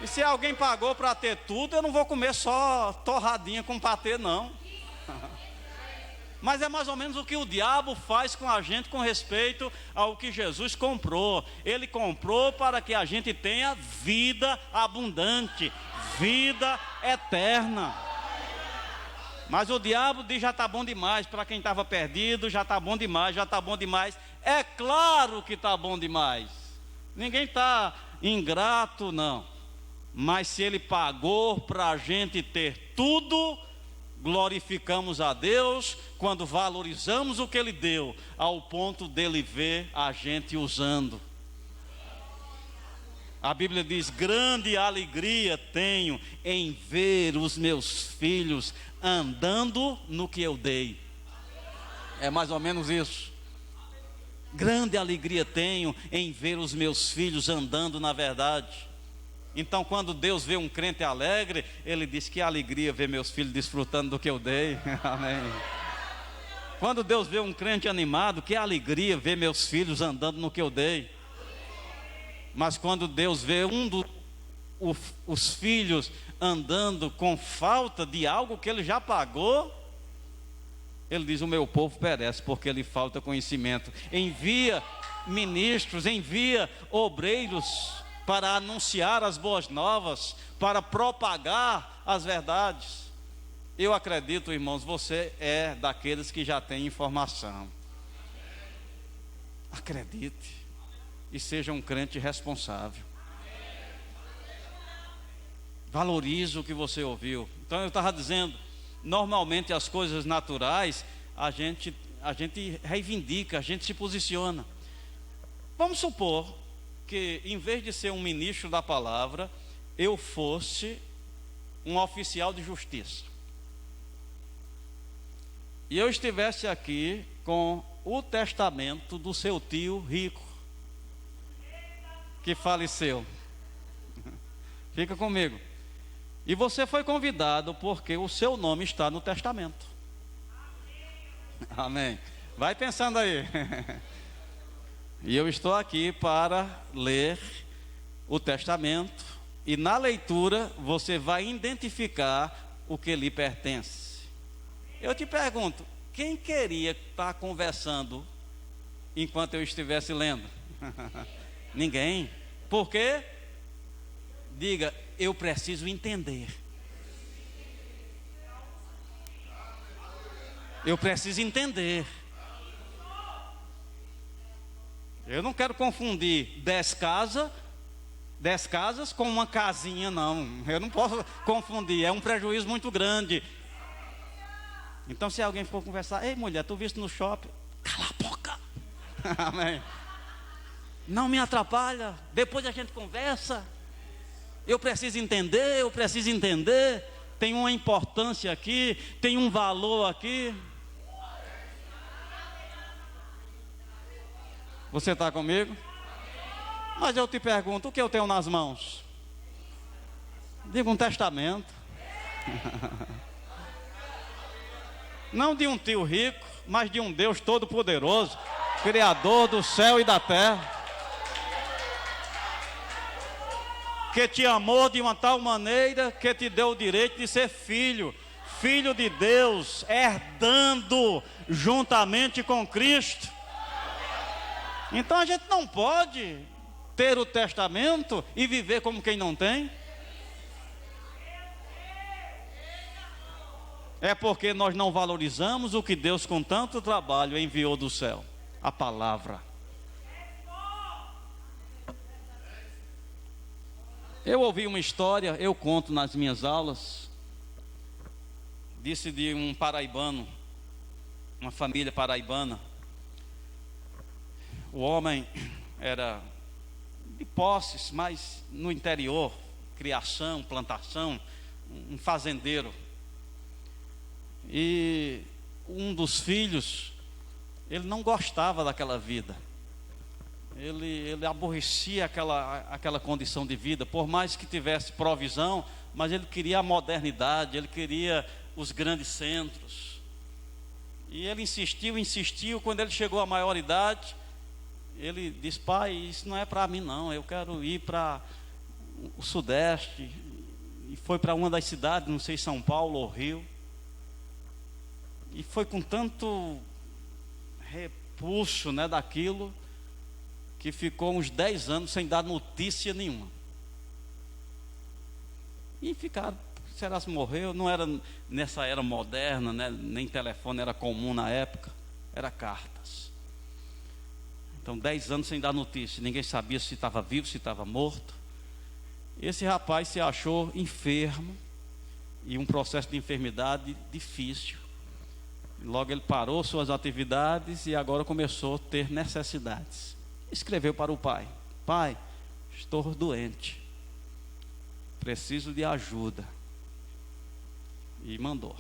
E se alguém pagou para ter tudo, eu não vou comer só torradinha com patê não. Mas é mais ou menos o que o diabo faz com a gente com respeito ao que Jesus comprou. Ele comprou para que a gente tenha vida abundante, vida eterna. Mas o diabo diz, já está bom demais, para quem estava perdido, já está bom demais, já está bom demais. É claro que está bom demais. Ninguém está ingrato, não. Mas se ele pagou para a gente ter tudo, glorificamos a Deus quando valorizamos o que Ele deu, ao ponto dele ver a gente usando. A Bíblia diz, grande alegria tenho em ver os meus filhos andando no que eu dei. É mais ou menos isso. Grande alegria tenho em ver os meus filhos andando na verdade. Então quando Deus vê um crente alegre, Ele diz, que alegria ver meus filhos desfrutando do que eu dei. Amém. Quando Deus vê um crente animado, que alegria ver meus filhos andando no que eu dei. Mas quando Deus vê os filhos andando com falta de algo que Ele já pagou, Ele diz, o meu povo perece porque lhe falta conhecimento. Envia ministros, envia obreiros para anunciar as boas novas, para propagar as verdades. Eu acredito, irmãos, você é daqueles que já tem informação. Acredite e seja um crente responsável. Valorize o que você ouviu. Então eu estava dizendo, normalmente as coisas naturais a gente reivindica, a gente se posiciona. Vamos supor que em vez de ser um ministro da palavra, eu fosse um oficial de justiça. E eu estivesse aqui com o testamento do seu tio rico, que faleceu. Fica comigo. E você foi convidado porque o seu nome está no testamento. Amém. Vai pensando aí. E eu estou aqui para ler o testamento. E na leitura você vai identificar o que lhe pertence. Eu te pergunto, quem queria estar conversando enquanto eu estivesse lendo? Ninguém. Por quê? Diga, eu preciso entender. Eu preciso entender. Eu não quero confundir 10 casas com uma casinha, não. Eu não posso confundir, é um prejuízo muito grande. Então se alguém for conversar, ei mulher, tu viste no shopping? Cala a boca. Amém. Não me atrapalha, depois a gente conversa. Eu preciso entender. Tem uma importância aqui, tem um valor aqui. Você está comigo? Mas eu te pergunto, o que eu tenho nas mãos? Diga um testamento. Não de um tio rico, mas de um Deus todo-poderoso, Criador do céu e da terra, que te amou de uma tal maneira que te deu o direito de ser filho de Deus, herdando juntamente com Cristo. Então a gente não pode ter o testamento e viver como quem não tem. É porque nós não valorizamos o que Deus com tanto trabalho enviou do céu, a palavra. Eu ouvi uma história, eu conto nas minhas aulas, disse de um paraibano, uma família paraibana. O homem era de posses, mas no interior, criação, plantação, um fazendeiro. E um dos filhos, ele não gostava daquela vida. Ele aborrecia aquela condição de vida, por mais que tivesse provisão, mas ele queria a modernidade, ele queria os grandes centros. E ele insistiu, quando ele chegou à maioridade, ele disse, pai, isso não é para mim não, eu quero ir para o Sudeste. E foi para uma das cidades, não sei, São Paulo ou Rio. E foi com tanto repulso, né, daquilo, que ficou uns 10 anos sem dar notícia nenhuma. E ficaram, será que morreu? Não era nessa era moderna, né, nem telefone era comum na época, era cartas. Então 10 anos sem dar notícia, ninguém sabia se estava vivo, se estava morto. Esse rapaz se achou enfermo, e um processo de enfermidade difícil. Logo ele parou suas atividades e agora começou a ter necessidades. Escreveu para o pai, pai, estou doente, preciso de ajuda. E mandou.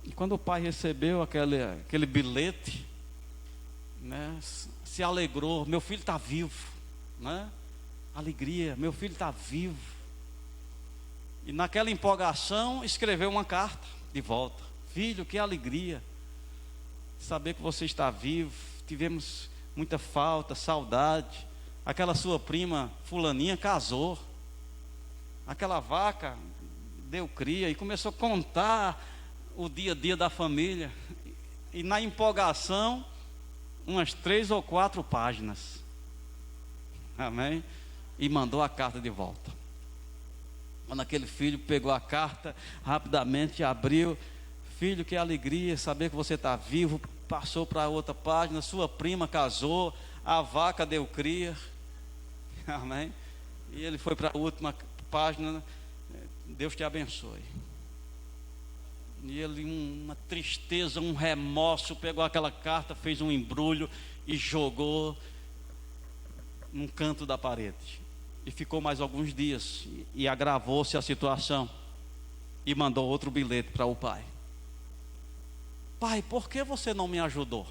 E quando o pai recebeu aquele bilhete, né, se alegrou, meu filho está vivo, né? Alegria, meu filho está vivo. E naquela empolgação escreveu uma carta de volta. Filho, que alegria saber que você está vivo. Tivemos muita falta, saudade. Aquela sua prima fulaninha casou, aquela vaca deu cria, e começou a contar o dia a dia da família. E na empolgação, umas 3 ou 4 páginas. Amém? E mandou a carta de volta. Quando aquele filho pegou a carta, rapidamente abriu. Filho, que alegria saber que você está vivo. Passou para outra página, sua prima casou, a vaca deu cria. Amém? E ele foi para a última página, Deus te abençoe. E ele, uma tristeza, um remorso, pegou aquela carta, fez um embrulho e jogou num canto da parede. E ficou mais alguns dias, e agravou-se a situação, e mandou outro bilhete para o pai. Pai, por que você não me ajudou?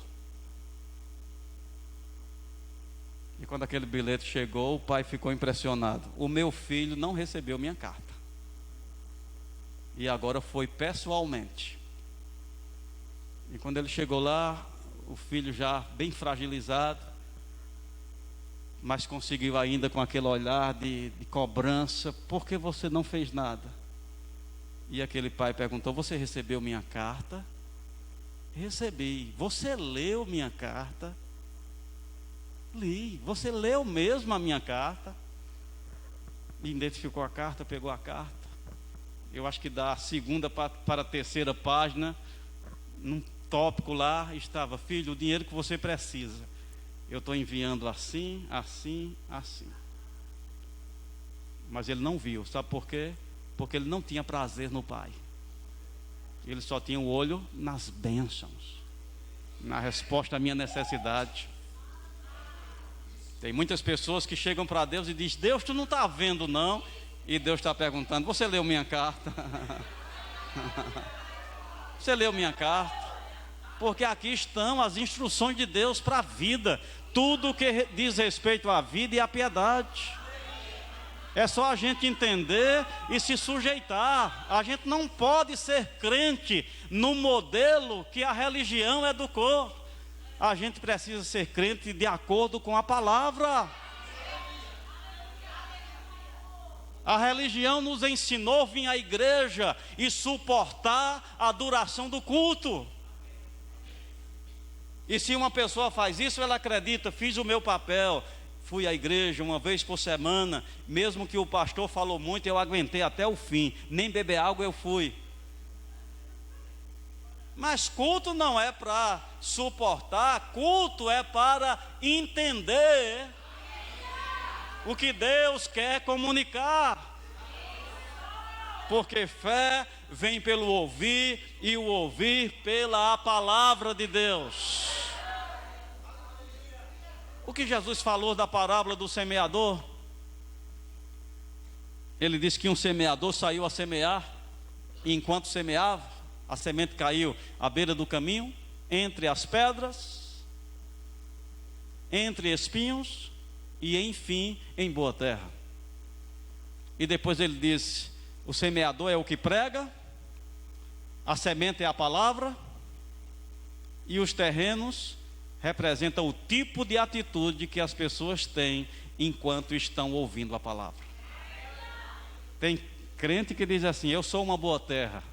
E quando aquele bilhete chegou, o pai ficou impressionado. O meu filho não recebeu minha carta. e agora foi pessoalmente. E quando ele chegou lá, o filho já bem fragilizado, mas conseguiu ainda com aquele olhar de cobrança: por que você não fez nada? E aquele pai perguntou: você recebeu minha carta? Recebi. Você leu minha carta? Li. Você leu mesmo a minha carta? Identificou a carta, pegou a carta. Eu acho que da segunda para a terceira página, num tópico lá estava: filho, o dinheiro que você precisa, eu estou enviando assim, assim, assim. Mas ele não viu, sabe por quê? Porque ele não tinha prazer no pai. Ele só tinha o olho nas bênçãos, na resposta à minha necessidade. Tem muitas pessoas que chegam para Deus e dizem: Deus, tu não está vendo não? E Deus está perguntando: você leu minha carta? Você leu minha carta? Porque aqui estão as instruções de Deus para a vida, tudo que diz respeito à vida e à piedade. É só a gente entender e se sujeitar. A gente não pode ser crente no modelo que a religião educou. A gente precisa ser crente de acordo com a palavra. A religião nos ensinou a vir à igreja e suportar a duração do culto. E se uma pessoa faz isso, ela acredita: fiz o meu papel, fui à igreja uma vez por semana, mesmo que o pastor falou muito, eu aguentei até o fim, nem beber água eu fui. Mas culto não é para suportar, culto é para entender o que Deus quer comunicar. Porque fé vem pelo ouvir, e o ouvir pela palavra de Deus. O que Jesus falou da parábola do semeador? Ele disse que um semeador saiu a semear, e enquanto semeava, a semente caiu à beira do caminho, entre as pedras, entre espinhos, e enfim em boa terra. E depois ele disse: o semeador é o que prega, a semente é a palavra, e os terrenos representam o tipo de atitude que as pessoas têm enquanto estão ouvindo a palavra. Tem crente que diz assim: eu sou uma boa terra.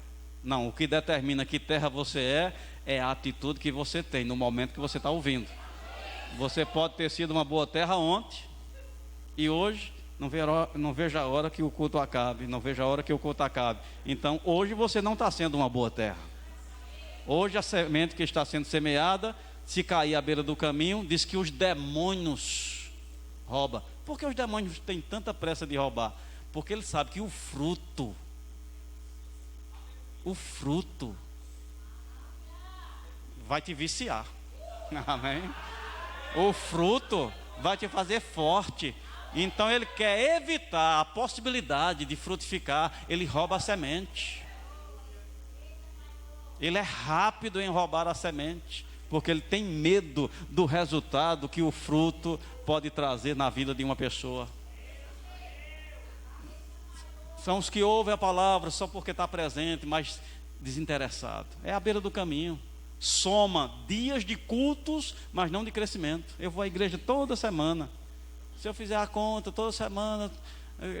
Não, o que determina que terra você é a atitude que você tem no momento que você está ouvindo. Você pode ter sido uma boa terra ontem, e hoje não vejo a hora que o culto acabe, não vejo a hora que o culto acabe. Então hoje você não está sendo uma boa terra. Hoje a semente que está sendo semeada, se cair à beira do caminho, diz que os demônios roubam. Por que os demônios têm tanta pressa de roubar? Porque eles sabem que o fruto vai te viciar. Amém? O fruto vai te fazer forte. Então ele quer evitar a possibilidade de frutificar. Ele rouba a semente. Ele é rápido em roubar a semente, porque ele tem medo do resultado que o fruto pode trazer na vida de uma pessoa. São os que ouvem a palavra só porque está presente, mas desinteressado. É à beira do caminho. Soma dias de cultos, mas não de crescimento. Eu vou à igreja toda semana. Se eu fizer a conta toda semana,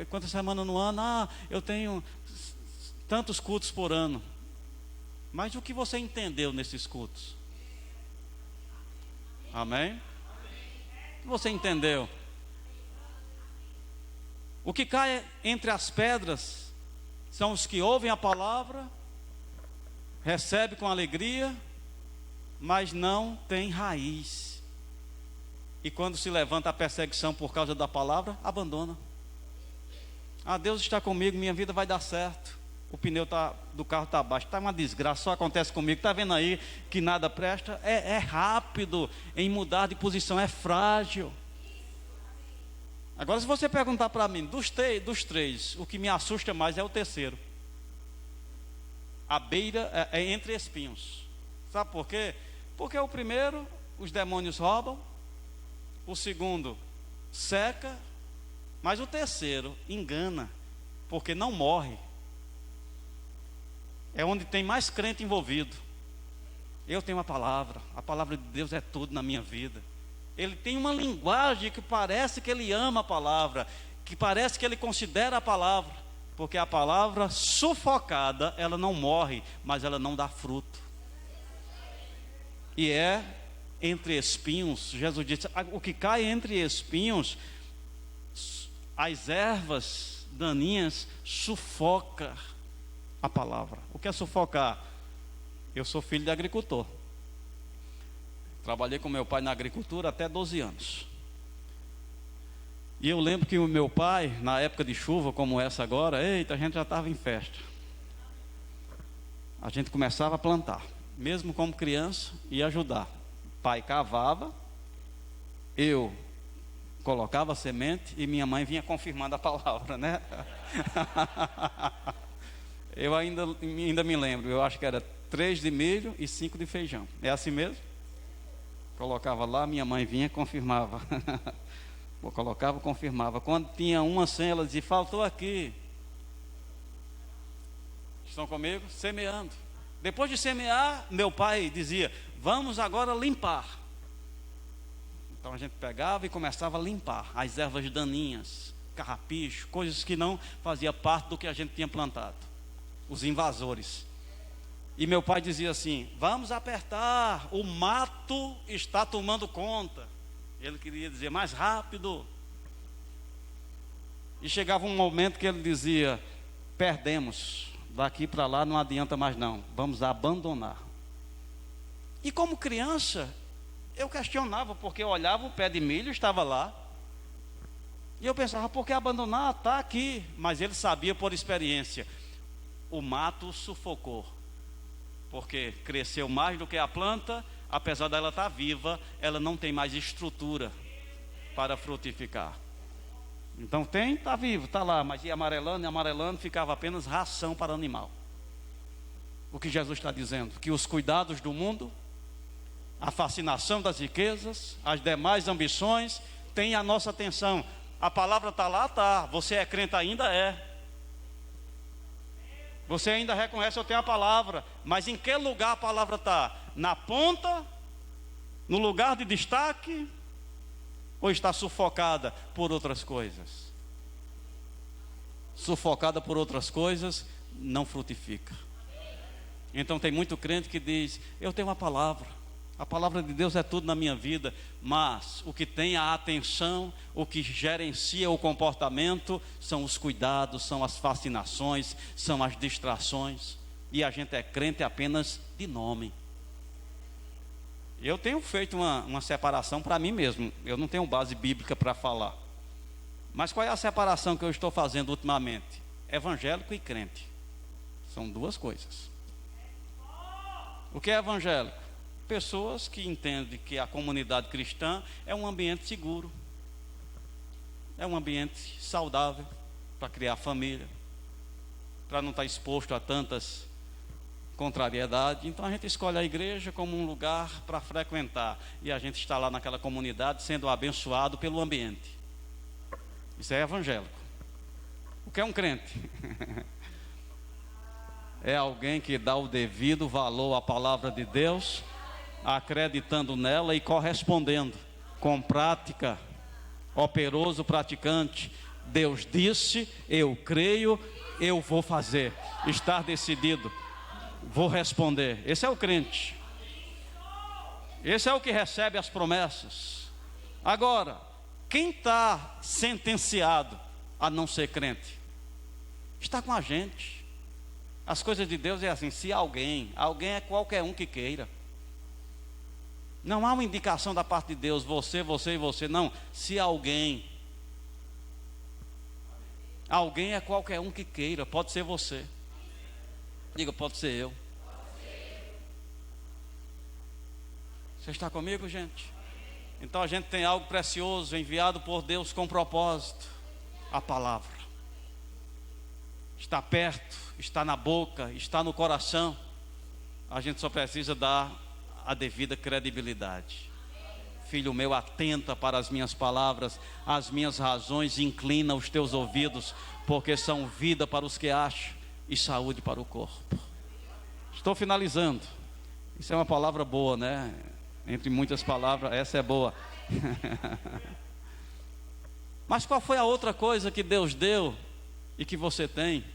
quantas semanas no ano? Eu tenho tantos cultos por ano. Mas o que você entendeu nesses cultos? Amém? O que você entendeu? O que cai entre as pedras são os que ouvem a palavra, recebem com alegria, mas não tem raiz. E quando se levanta a perseguição por causa da palavra, abandona. Deus está comigo, minha vida vai dar certo. O pneu do carro está baixo, está uma desgraça, só acontece comigo. Está vendo aí que nada presta? É rápido em mudar de posição, é frágil. Agora, se você perguntar para mim, dos três, o que me assusta mais é o terceiro. A beira é entre espinhos. Sabe por quê? Porque o primeiro, os demônios roubam. O segundo, seca. Mas o terceiro, engana, porque não morre. é onde tem mais crente envolvido. Eu tenho a palavra de Deus é tudo na minha vida. Ele tem uma linguagem que parece que ele ama a palavra, que parece que ele considera a palavra, porque a palavra sufocada, ela não morre, mas ela não dá fruto. E é entre espinhos, Jesus disse, o que cai entre espinhos, as ervas daninhas sufoca a palavra. O que é sufocar? Eu sou filho de agricultor. Trabalhei com meu pai na agricultura até 12 anos. E eu lembro que o meu pai, na época de chuva como essa agora, eita, a gente já estava em festa. A gente começava a plantar, mesmo como criança, e ajudar. O pai cavava, eu colocava a semente e minha mãe vinha confirmando a palavra, né? Eu ainda me lembro, eu acho que era 3 de milho e 5 de feijão. É assim mesmo? Colocava lá, minha mãe vinha e confirmava. Colocava, confirmava. Quando tinha uma sem, ela dizia, faltou aqui. Estão comigo? Semeando. Depois de semear, meu pai dizia, vamos agora limpar. Então a gente pegava e começava a limpar as ervas daninhas, carrapicho, coisas que não faziam parte do que a gente tinha plantado. Os invasores. E meu pai dizia assim, vamos apertar, o mato está tomando conta. Ele queria dizer mais rápido. E chegava um momento que ele dizia, perdemos, daqui para lá não adianta mais não, vamos abandonar. E como criança, eu questionava, porque eu olhava o pé de milho, estava lá. E eu pensava, por que abandonar? Está aqui. Mas ele sabia por experiência, o mato sufocou. Porque cresceu mais do que a planta, apesar dela estar viva, ela não tem mais estrutura para frutificar. Então está vivo, está lá, mas ia amarelando, e amarelando, ficava apenas ração para o animal. O que Jesus está dizendo? Que os cuidados do mundo, a fascinação das riquezas, as demais ambições, têm a nossa atenção. A palavra está lá, está. Você é crente ainda? É. Você ainda reconhece, eu tenho a palavra, mas em que lugar a palavra está? Na ponta? No lugar de destaque? Ou está sufocada por outras coisas? Sufocada por outras coisas, não frutifica. Então tem muito crente que diz, eu tenho a palavra de Deus é tudo na minha vida, mas o que tem a atenção, o que gerencia o comportamento, são os cuidados, são as fascinações, são as distrações, e a gente é crente apenas de nome. Eu tenho feito uma separação para mim mesmo, eu não tenho base bíblica para falar, mas qual é a separação que eu estou fazendo ultimamente? Evangélico e crente, são duas coisas. O que é evangélico? Pessoas que entendem que a comunidade cristã é um ambiente seguro, é um ambiente saudável para criar família, para não estar exposto a tantas contrariedades. Então a gente escolhe a igreja como um lugar para frequentar, e a gente está lá naquela comunidade sendo abençoado pelo ambiente. Isso é evangélico. O que é um crente? É alguém que dá o devido valor à palavra de Deus, acreditando nela e correspondendo com prática, operoso praticante. Deus disse, eu creio, eu vou fazer, estar decidido, vou responder. Esse é o crente, esse é o que recebe as promessas. Agora, quem está sentenciado a não ser crente, está com a gente. As coisas de Deus é assim, se alguém é qualquer um que queira. Não há uma indicação da parte de Deus, você e você, não. Se alguém é qualquer um que queira, pode ser você. Diga, pode ser eu. Você está comigo, gente? Então a gente tem algo precioso enviado por Deus com propósito. A palavra está perto, está na boca, está no coração. A gente só precisa dar a devida credibilidade. Filho meu, atenta para as minhas palavras, as minhas razões, inclina os teus ouvidos, porque são vida para os que acham e saúde para o corpo. Estou finalizando. Isso é uma palavra boa, né? Entre muitas palavras, essa é boa. Mas qual foi a outra coisa que Deus deu e que você tem?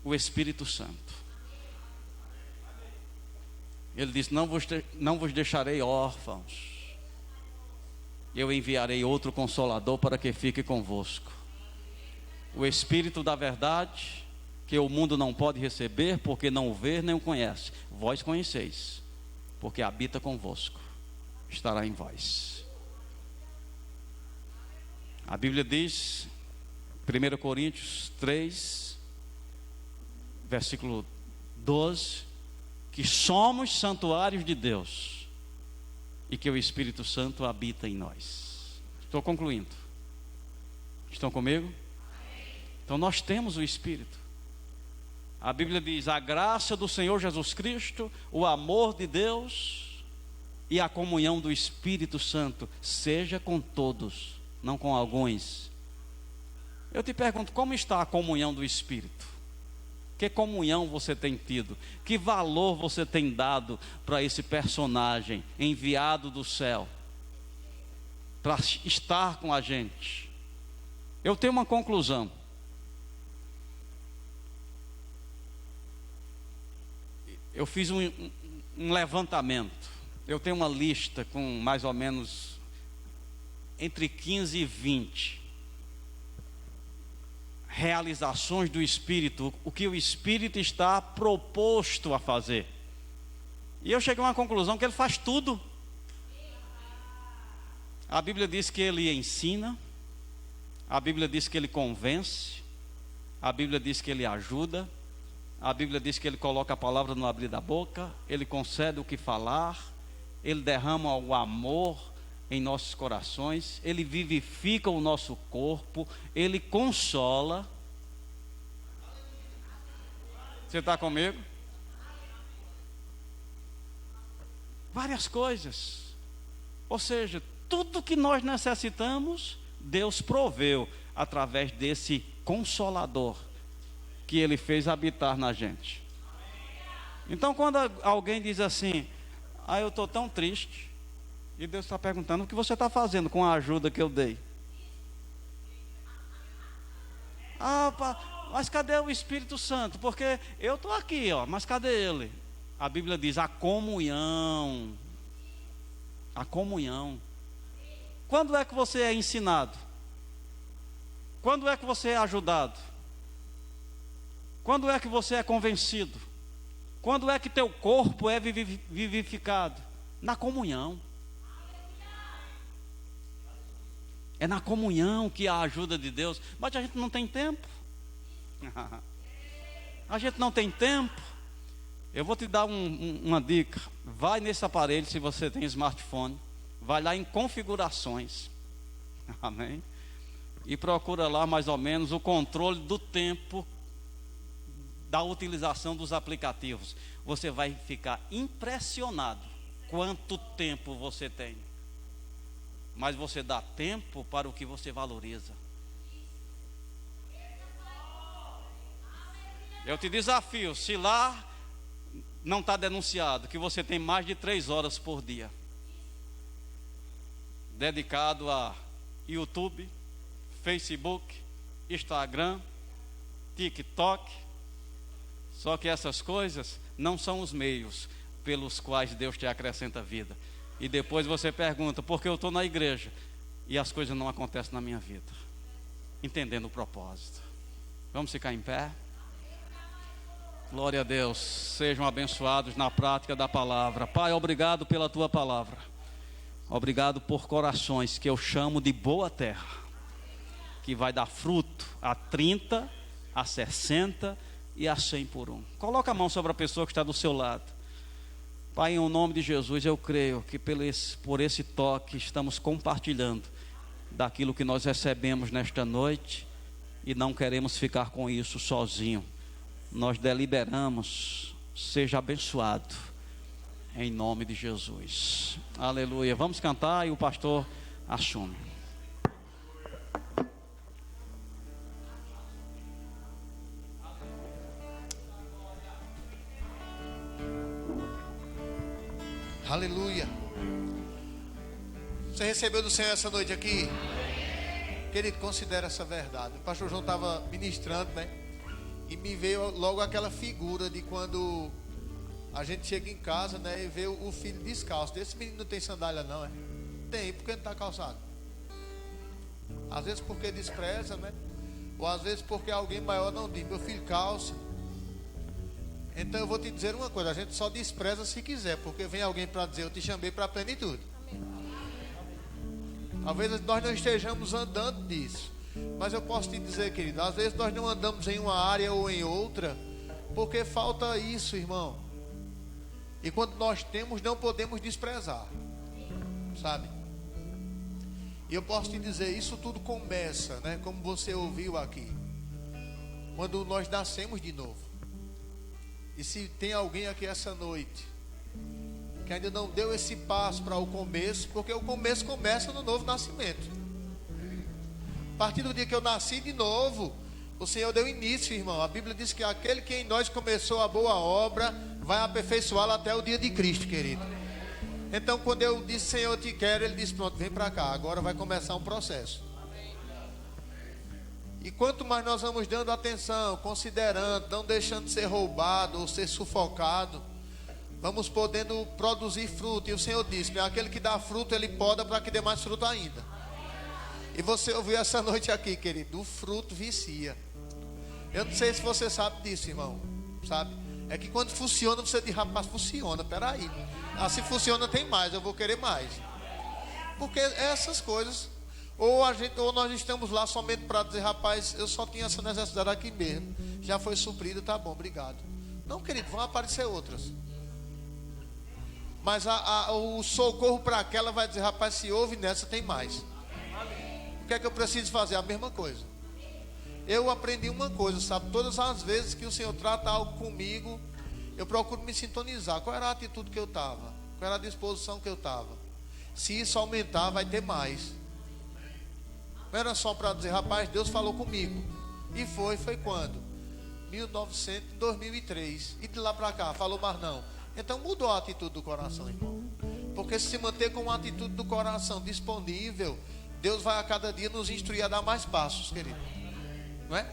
O Espírito Santo. Ele disse: não vos deixarei órfãos. Eu enviarei outro Consolador para que fique convosco. O Espírito da verdade, que o mundo não pode receber, porque não o vê nem o conhece. Vós conheceis, porque habita convosco, estará em vós. A Bíblia diz, 1 Coríntios 3, versículo 12, que somos santuários de Deus e que o Espírito Santo habita em nós. Estou concluindo. Estão comigo? Então nós temos o Espírito. A Bíblia diz: a graça do Senhor Jesus Cristo, o amor de Deus e a comunhão do Espírito Santo seja com todos, não com alguns. Eu te pergunto, como está a comunhão do Espírito? Que comunhão você tem tido? Que valor você tem dado para esse personagem enviado do céu para estar com a gente? Eu tenho uma conclusão. Eu fiz um levantamento. Eu tenho uma lista com mais ou menos entre 15 e 20 realizações do Espírito, o que o Espírito está proposto a fazer. E eu cheguei a uma conclusão que ele faz tudo. A Bíblia diz que ele ensina, a Bíblia diz que ele convence, a Bíblia diz que ele ajuda, a Bíblia diz que ele coloca a palavra no abrir da boca, ele concede o que falar, ele derrama o amor em nossos corações, ele vivifica o nosso corpo, ele consola. Você está comigo? Várias coisas. Ou seja, tudo que nós necessitamos, Deus proveu através desse Consolador que Ele fez habitar na gente. Então, quando alguém diz assim: eu estou tão triste, e Deus está perguntando: o que você está fazendo com a ajuda que eu dei? Mas cadê o Espírito Santo? Porque eu estou aqui, mas cadê ele? A Bíblia diz: a comunhão. A comunhão. Quando é que você é ensinado? Quando é que você é ajudado? Quando é que você é convencido? Quando é que teu corpo é vivificado? Na comunhão. É na comunhão que há a ajuda de Deus. Mas a gente não tem tempo. A gente não tem tempo. Eu vou te dar uma dica. Vai nesse aparelho, se você tem smartphone, vai lá em configurações. Amém? E procura lá mais ou menos o controle do tempo da utilização dos aplicativos. Você vai ficar impressionado quanto tempo você tem. Mas você dá tempo para o que você valoriza. Eu te desafio, se lá não está denunciado que você tem mais de 3 horas por dia dedicado a YouTube, Facebook, Instagram, TikTok. Só que essas coisas não são os meios pelos quais Deus te acrescenta vida. E depois você pergunta: por que eu estou na igreja e as coisas não acontecem na minha vida? Entendendo o propósito. Vamos ficar em pé? Glória a Deus. Sejam abençoados na prática da palavra. Pai, obrigado pela tua palavra. Obrigado por corações que eu chamo de boa terra, que vai dar fruto a 30, a 60 e a 100 por um. Coloca a mão sobre a pessoa que está do seu lado. Pai, em nome de Jesus, eu creio que por esse toque estamos compartilhando daquilo que nós recebemos nesta noite e não queremos ficar com isso sozinho. Nós deliberamos: seja abençoado em nome de Jesus. Aleluia. Vamos cantar e o pastor assume. Aleluia. Você recebeu do Senhor essa noite aqui? Querido, considere essa verdade. O pastor João estava ministrando, né? E me veio logo aquela figura de quando a gente chega em casa, né? E vê o filho descalço. Esse menino não tem sandália não, é? Tem, porque não está calçado. Às vezes porque despreza, né? Ou às vezes porque alguém maior não diz, meu filho, calça. Então eu vou te dizer uma coisa, a gente só despreza se quiser, porque vem alguém para dizer, eu te chamei para a plenitude. Talvez nós não estejamos andando disso, mas eu posso te dizer, querido, às vezes nós não andamos em uma área ou em outra, porque falta isso, irmão. E quando nós temos, não podemos desprezar, sabe? E eu posso te dizer, isso tudo começa, né? Como você ouviu aqui, quando nós nascemos de novo. E se tem alguém aqui essa noite que ainda não deu esse passo para o começo, porque o começo começa no novo nascimento. A partir do dia que eu nasci de novo, o Senhor deu início, irmão. A Bíblia diz que aquele que em nós começou a boa obra vai aperfeiçoá-la até o dia de Cristo, querido. Então quando eu disse, Senhor, eu te quero, Ele disse, pronto, vem para cá, agora vai começar um processo. E quanto mais nós vamos dando atenção, considerando, não deixando de ser roubado ou ser sufocado, vamos podendo produzir fruto. E o Senhor disse, aquele que dá fruto, Ele poda para que dê mais fruto ainda. E você ouviu essa noite aqui, querido, o fruto vicia. Eu não sei se você sabe disso, irmão, sabe? É que quando funciona, você diz, rapaz, funciona, peraí. Ah, se funciona tem mais, eu vou querer mais. Porque essas coisas, ou nós estamos lá somente para dizer, rapaz, eu só tinha essa necessidade aqui mesmo, já foi suprida, tá bom, obrigado. Não, querido, vão aparecer outras. Mas o socorro para aquela vai dizer, rapaz, se houve nessa, tem mais. O que é que eu preciso fazer? A mesma coisa. Eu aprendi uma coisa, sabe? Todas as vezes que o Senhor trata algo comigo, eu procuro me sintonizar. Qual era a atitude que eu estava? Qual era a disposição que eu estava? Se isso aumentar, vai ter mais. Não era só para dizer, rapaz, Deus falou comigo. E foi quando? 2003. E de lá para cá, falou mais não. Então mudou a atitude do coração, irmão. Porque se manter com a atitude do coração disponível, Deus vai a cada dia nos instruir a dar mais passos, querido. Não é?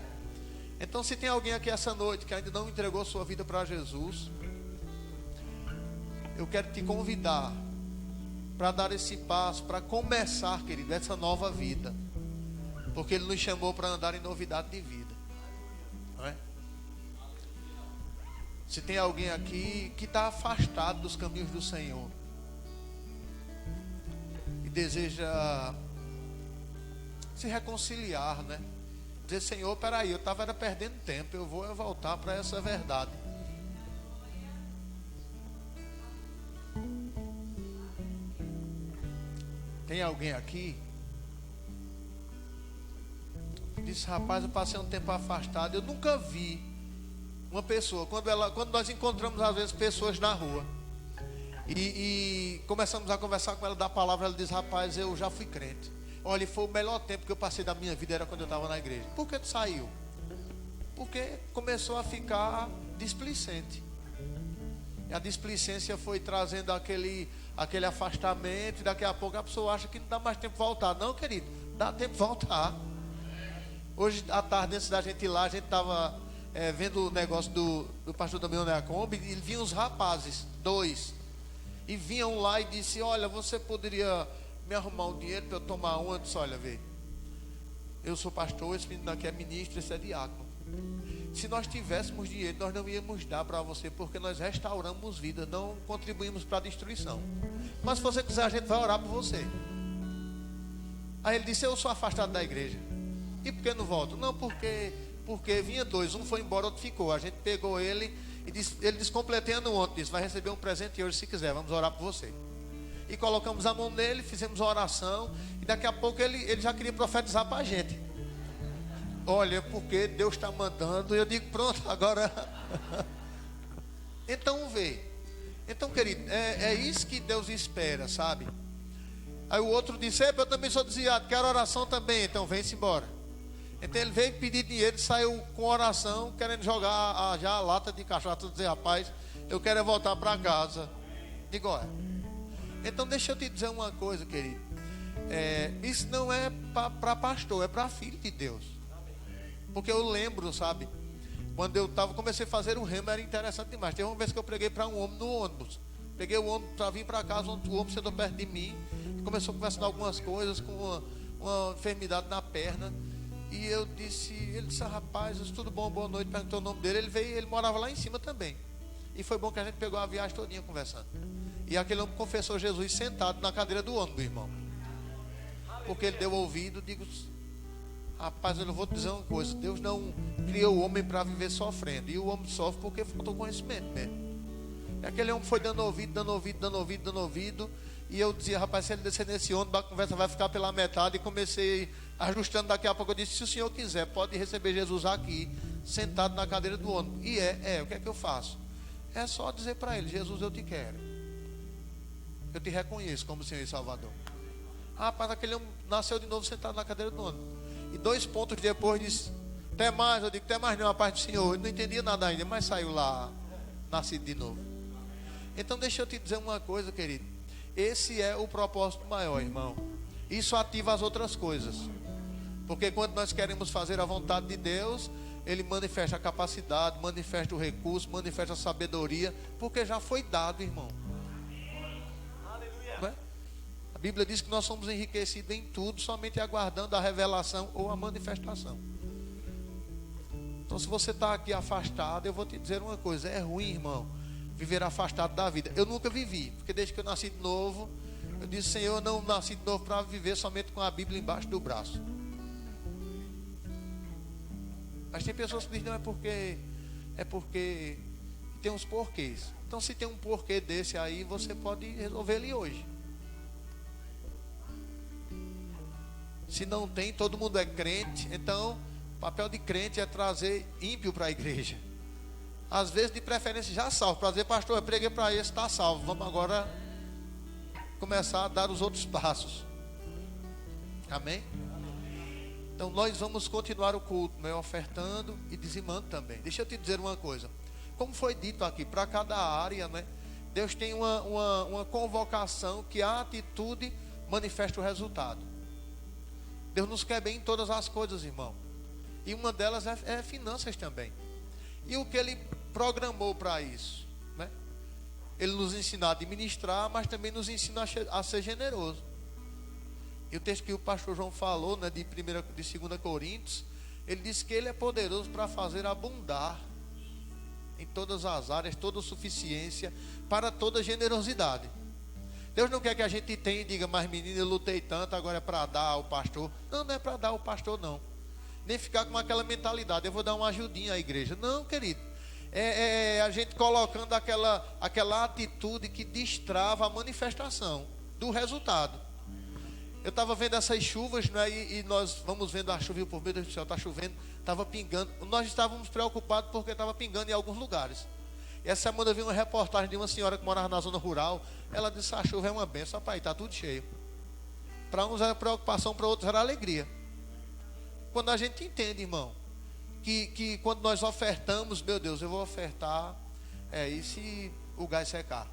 Então se tem alguém aqui essa noite que ainda não entregou sua vida para Jesus, eu quero te convidar para dar esse passo, para começar, querido, essa nova vida. Porque Ele nos chamou para andar em novidade de vida. Não é? Se tem alguém aqui que está afastado dos caminhos do Senhor e deseja se reconciliar, né? Dizer, Senhor, peraí, eu estava perdendo tempo, eu vou voltar para essa verdade. Tem alguém aqui que disse, rapaz, eu passei um tempo afastado, eu nunca vi uma pessoa, quando nós encontramos às vezes pessoas na rua e começamos a conversar com ela da palavra, ela diz, rapaz, eu já fui crente. Olha, foi o melhor tempo que eu passei da minha vida, era quando eu estava na igreja. Por que tu saiu? Porque começou a ficar displicente. E a displicência foi trazendo aquele afastamento, e daqui a pouco a pessoa acha que não dá mais tempo de voltar. Não, querido, dá tempo de voltar. Hoje à tarde, antes da gente ir lá, a gente estava vendo o negócio do pastor Damião Neacombe, e vinham os rapazes, 2, e vinham lá e disse, olha, você poderia me arrumar um dinheiro para eu tomar uma? Eu disse, olha, vê, eu sou pastor, esse menino aqui é ministro, esse é diácono. Se nós tivéssemos dinheiro, nós não íamos dar para você, porque nós restauramos vidas, não contribuímos para a destruição. Mas se você quiser, a gente vai orar por você. Aí ele disse, eu sou afastado da igreja. E por que não volto? Não, porque vinha 2, um foi embora, outro ficou. A gente pegou ele e disse, ele disse, completando ontem, disse, vai receber um presente hoje se quiser, vamos orar por você. E colocamos a mão nele, fizemos a oração, e daqui a pouco ele já queria profetizar para a gente. Olha, porque Deus está mandando. E eu digo, pronto, agora. Então vê. Então, querido, é isso que Deus espera, sabe? Aí o outro disse, eu também sou desviado, quero oração também. Então vem-se embora. Então ele veio pedir dinheiro, saiu com oração, querendo jogar já a lata de cachaça, dizer, rapaz, eu quero voltar para casa. Digo, olha, Então deixa eu te dizer uma coisa, querido. Isso não é para pastor, é para filho de Deus. Porque eu lembro, sabe, quando eu comecei a fazer o remo, era interessante demais. Teve uma vez que eu preguei para um homem no ônibus. Peguei o ônibus para vir para casa, o homem sentou perto de mim e começou a conversar algumas coisas, com uma enfermidade na perna. E ele disse, rapaz, tudo bom, boa noite, perguntou o nome dele. Ele veio, ele morava lá em cima também. E foi bom que a gente pegou a viagem todinha conversando. E aquele homem confessou Jesus sentado na cadeira do ônibus, irmão. Porque ele deu ouvido, digo, rapaz, eu vou te dizer uma coisa, Deus não criou o homem para viver sofrendo. E o homem sofre porque faltou conhecimento mesmo. E aquele homem foi dando ouvido. E eu dizia, rapaz, se ele descer nesse ônibus, a conversa vai ficar pela metade. E comecei ajustando, daqui a pouco eu disse, se o senhor quiser, pode receber Jesus aqui, sentado na cadeira do ônibus. E o que é que eu faço? É só dizer para ele, Jesus, eu te quero. Eu te reconheço como Senhor e Salvador. Rapaz, aquele homem nasceu de novo sentado na cadeira do ônibus. E 2 pontos depois disse, até mais. Eu digo, até mais não, a paz do Senhor. Eu não entendia nada ainda, mas saiu lá, nascido de novo. Então deixa eu te dizer uma coisa, querido. Esse é o propósito maior, irmão. Isso ativa as outras coisas. Porque quando nós queremos fazer a vontade de Deus, Ele manifesta a capacidade, manifesta o recurso, manifesta a sabedoria, porque já foi dado, irmão. Não é? A Bíblia diz que nós somos enriquecidos em tudo, somente aguardando a revelação ou a manifestação. Então, se você está aqui afastado, eu vou te dizer uma coisa: é ruim, irmão, viver afastado da vida. Eu nunca vivi, porque desde que eu nasci de novo, eu disse, Senhor, eu não nasci de novo para viver somente com a Bíblia embaixo do braço. Mas tem pessoas que dizem, não, é porque tem uns porquês. Então, se tem um porquê desse aí, você pode resolver ele hoje. Se não tem, todo mundo é crente. Então, o papel de crente é trazer ímpio para a igreja. Às vezes, de preferência, já salvo. Para dizer, pastor, eu preguei para esse, está salvo. Vamos agora começar a dar os outros passos. Amém? Então, nós vamos continuar o culto, né, ofertando e dizimando também. Deixa eu te dizer uma coisa. Como foi dito aqui, para cada área, né, Deus tem uma convocação que a atitude manifesta o resultado. Deus nos quer bem em todas as coisas, irmão. E uma delas é finanças também. E o que Ele programou para isso, né? Ele nos ensina a administrar, mas também nos ensina a ser generoso. E o texto que o pastor João falou, né, de 2 Coríntios, ele disse que Ele é poderoso para fazer abundar em todas as áreas, toda suficiência, para toda generosidade. Deus não quer que a gente tenha e diga, mas menino, eu lutei tanto, agora é para dar ao pastor. Não, não é para dar ao pastor, não. Nem ficar com aquela mentalidade, eu vou dar uma ajudinha à igreja. Não, querido. É a gente colocando aquela atitude que destrava a manifestação do resultado. Eu estava vendo essas chuvas, né, e nós vamos vendo a chuva, por meu Deus do céu, está chovendo, estava pingando. Nós estávamos preocupados porque estava pingando em alguns lugares. E essa semana eu vi uma reportagem de uma senhora que morava na zona rural. Ela disse, a chuva é uma benção, pai, está tudo cheio. Para uns era preocupação, para outros era alegria. Quando a gente entende, irmão, que quando nós ofertamos, meu Deus, eu vou ofertar, e se o gás secar?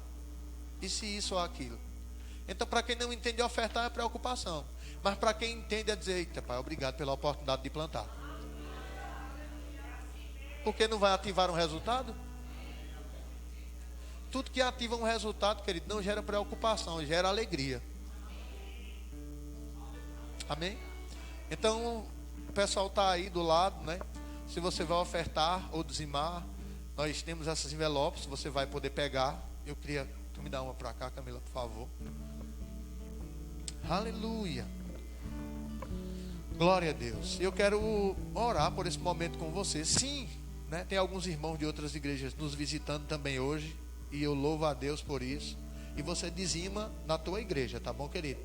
E se isso ou aquilo? Então, para quem não entende, ofertar é preocupação. Mas para quem entende, é dizer, eita, pai, obrigado pela oportunidade de plantar. Porque não vai ativar um resultado? Tudo que ativa um resultado, querido, não gera preocupação, gera alegria. Amém? Então, o pessoal está aí do lado, né? Se você vai ofertar ou dizimar, nós temos essas envelopes, você vai poder pegar. Eu queria, tu me dá uma para cá, Camila, por favor. Aleluia. Glória a Deus. Eu quero orar por esse momento com você. Sim, né? Tem alguns irmãos de outras igrejas nos visitando também hoje. E eu louvo a Deus por isso. E você dizima na tua igreja, tá bom, querido?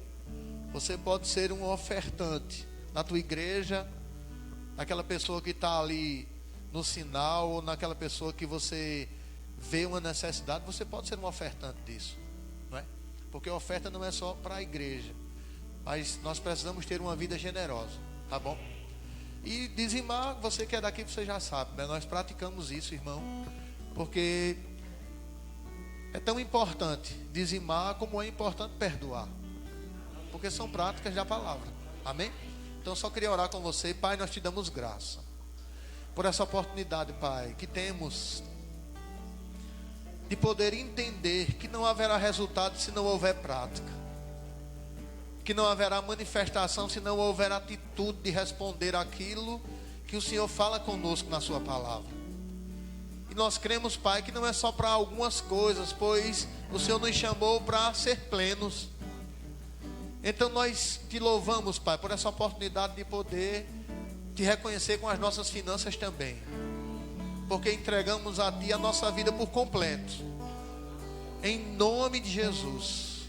Você pode ser um ofertante na tua igreja, naquela pessoa que está ali no sinal, ou naquela pessoa que você vê uma necessidade. Você pode ser um ofertante disso, não é? Porque a oferta não é só para a igreja, mas nós precisamos ter uma vida generosa, tá bom? E dizimar, você que é daqui, você já sabe, né? Nós praticamos isso, irmão, porque É tão importante dizimar como é importante perdoar, porque são práticas da palavra. Amém? Então eu só queria orar com você. Pai, nós te damos graça por essa oportunidade, Pai, que temos de poder entender que não haverá resultado se não houver prática, que não haverá manifestação se não houver atitude de responder aquilo que o Senhor fala conosco na sua palavra. E nós cremos, Pai, que não é só para algumas coisas, pois o Senhor nos chamou para ser plenos. Então nós te louvamos, Pai, por essa oportunidade de poder te reconhecer com as nossas finanças também, porque entregamos a Ti a nossa vida por completo, em nome de Jesus.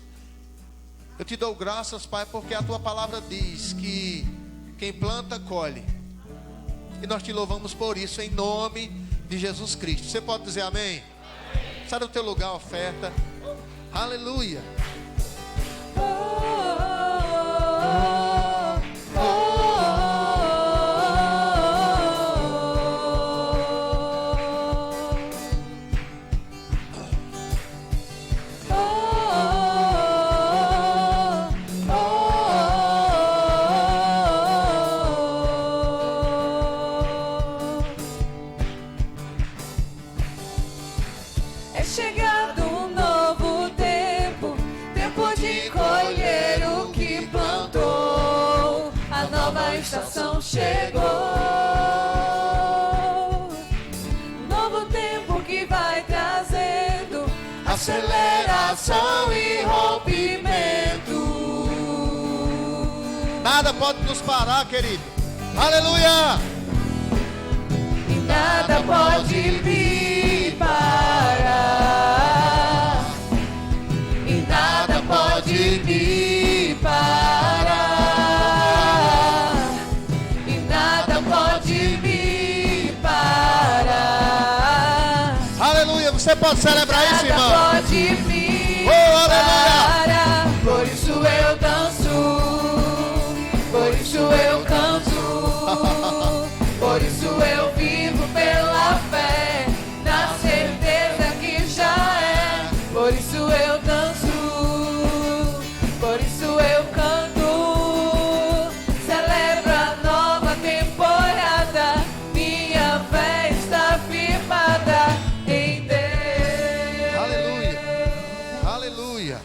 Eu te dou graças, Pai, porque a Tua palavra diz que quem planta, colhe, e nós te louvamos por isso, em nome de Jesus Cristo. Você pode dizer amém? Amém. Sai do teu lugar, oferta. Aleluia. É chegado um novo tempo, tempo de colher o que plantou. A nova estação chegou, novo tempo que vai trazendo aceleração e rompimento. Nada pode nos parar, querido. Aleluia. E nada pode me parar, e nada pode me parar, e nada pode me parar. Aleluia. Você pode celebrar isso, irmão? Nada pode me aleluia. parar. Por isso eu danço, por isso eu canto, por isso eu vivo pela fé, na certeza que já é. Por isso eu danço, por isso eu canto, celebro a nova temporada, minha fé está firmada em Deus. Aleluia. Aleluia.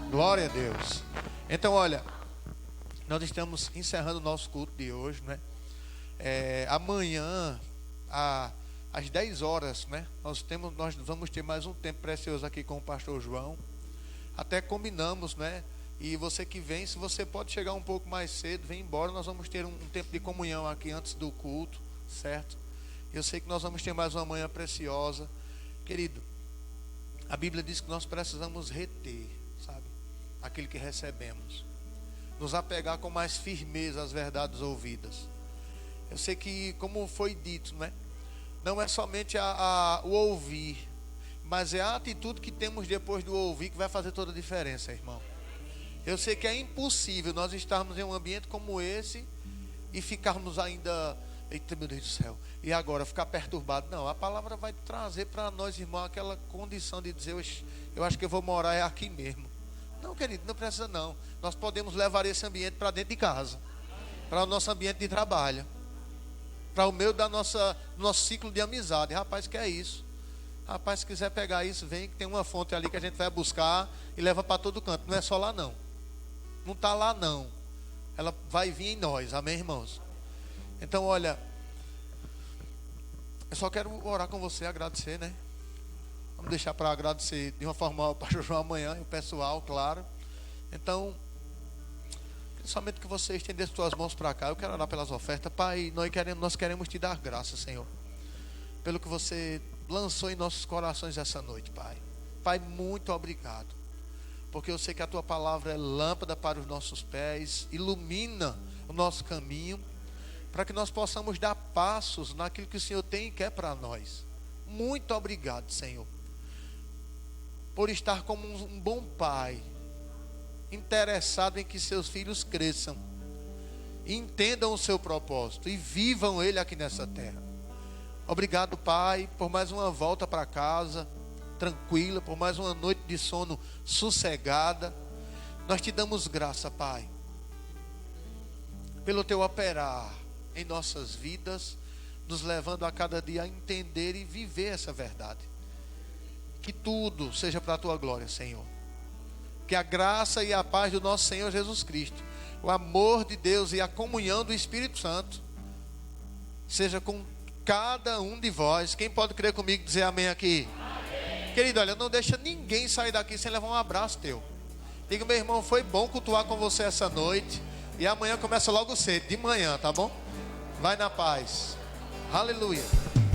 Glória a Deus. Então, olha, nós estamos encerrando o nosso culto de hoje, né? Amanhã, às 10 horas, né? Nós vamos ter mais um tempo precioso aqui com o pastor João. Até combinamos, né? E você que vem, se você pode chegar um pouco mais cedo, vem embora. Nós vamos ter um tempo de comunhão aqui antes do culto, certo? Eu sei que nós vamos ter mais uma manhã preciosa. Querido, a Bíblia diz que nós precisamos reter, sabe? Aquilo que recebemos. Nos apegar com mais firmeza às verdades ouvidas. Eu sei que, como foi dito, né? Não é somente o ouvir, mas é a atitude que temos depois do ouvir que vai fazer toda a diferença, irmão. Eu sei que é impossível nós estarmos em um ambiente como esse e ficarmos ainda, eita meu Deus do céu, e agora ficar perturbado. Não, a palavra vai trazer para nós, irmão, aquela condição de dizer, eu acho que eu vou morar aqui mesmo. Não, querido, não precisa não. Nós podemos levar esse ambiente para dentro de casa, para o nosso ambiente de trabalho, para o meio do nosso ciclo de amizade. Rapaz, que é isso? Rapaz, se quiser pegar isso, vem que tem uma fonte ali que a gente vai buscar e leva para todo canto. Não é só lá não. Não está lá não. Ela vai vir em nós, amém, irmãos? Então, olha, eu só quero orar com você, agradecer, né? Vamos deixar para agradecer de uma forma o pastor João amanhã e o pessoal, claro. Então, somente que você estendesse suas mãos para cá. Eu quero orar pelas ofertas. Pai, nós queremos te dar graças, Senhor, pelo que você lançou em nossos corações essa noite, Pai. Pai, muito obrigado, porque eu sei que a tua palavra é lâmpada para os nossos pés, ilumina o nosso caminho, para que nós possamos dar passos naquilo que o Senhor tem e quer para nós. Muito obrigado, Senhor, por estar como um bom pai, interessado em que seus filhos cresçam, entendam o seu propósito e vivam ele aqui nessa terra. Obrigado, Pai, por mais uma volta para casa, tranquila, por mais uma noite de sono sossegada. Nós te damos graça, Pai, pelo teu operar em nossas vidas, nos levando a cada dia a entender e viver essa verdade. Que tudo seja para a tua glória, Senhor. Que a graça e a paz do nosso Senhor Jesus Cristo, o amor de Deus e a comunhão do Espírito Santo seja com cada um de vós. Quem pode crer comigo e dizer amém aqui? Amém. Querido, olha, não deixa ninguém sair daqui sem levar um abraço teu. Diga, meu irmão, foi bom cultuar com você essa noite. E amanhã começa logo cedo, de manhã, tá bom? Vai na paz. Aleluia.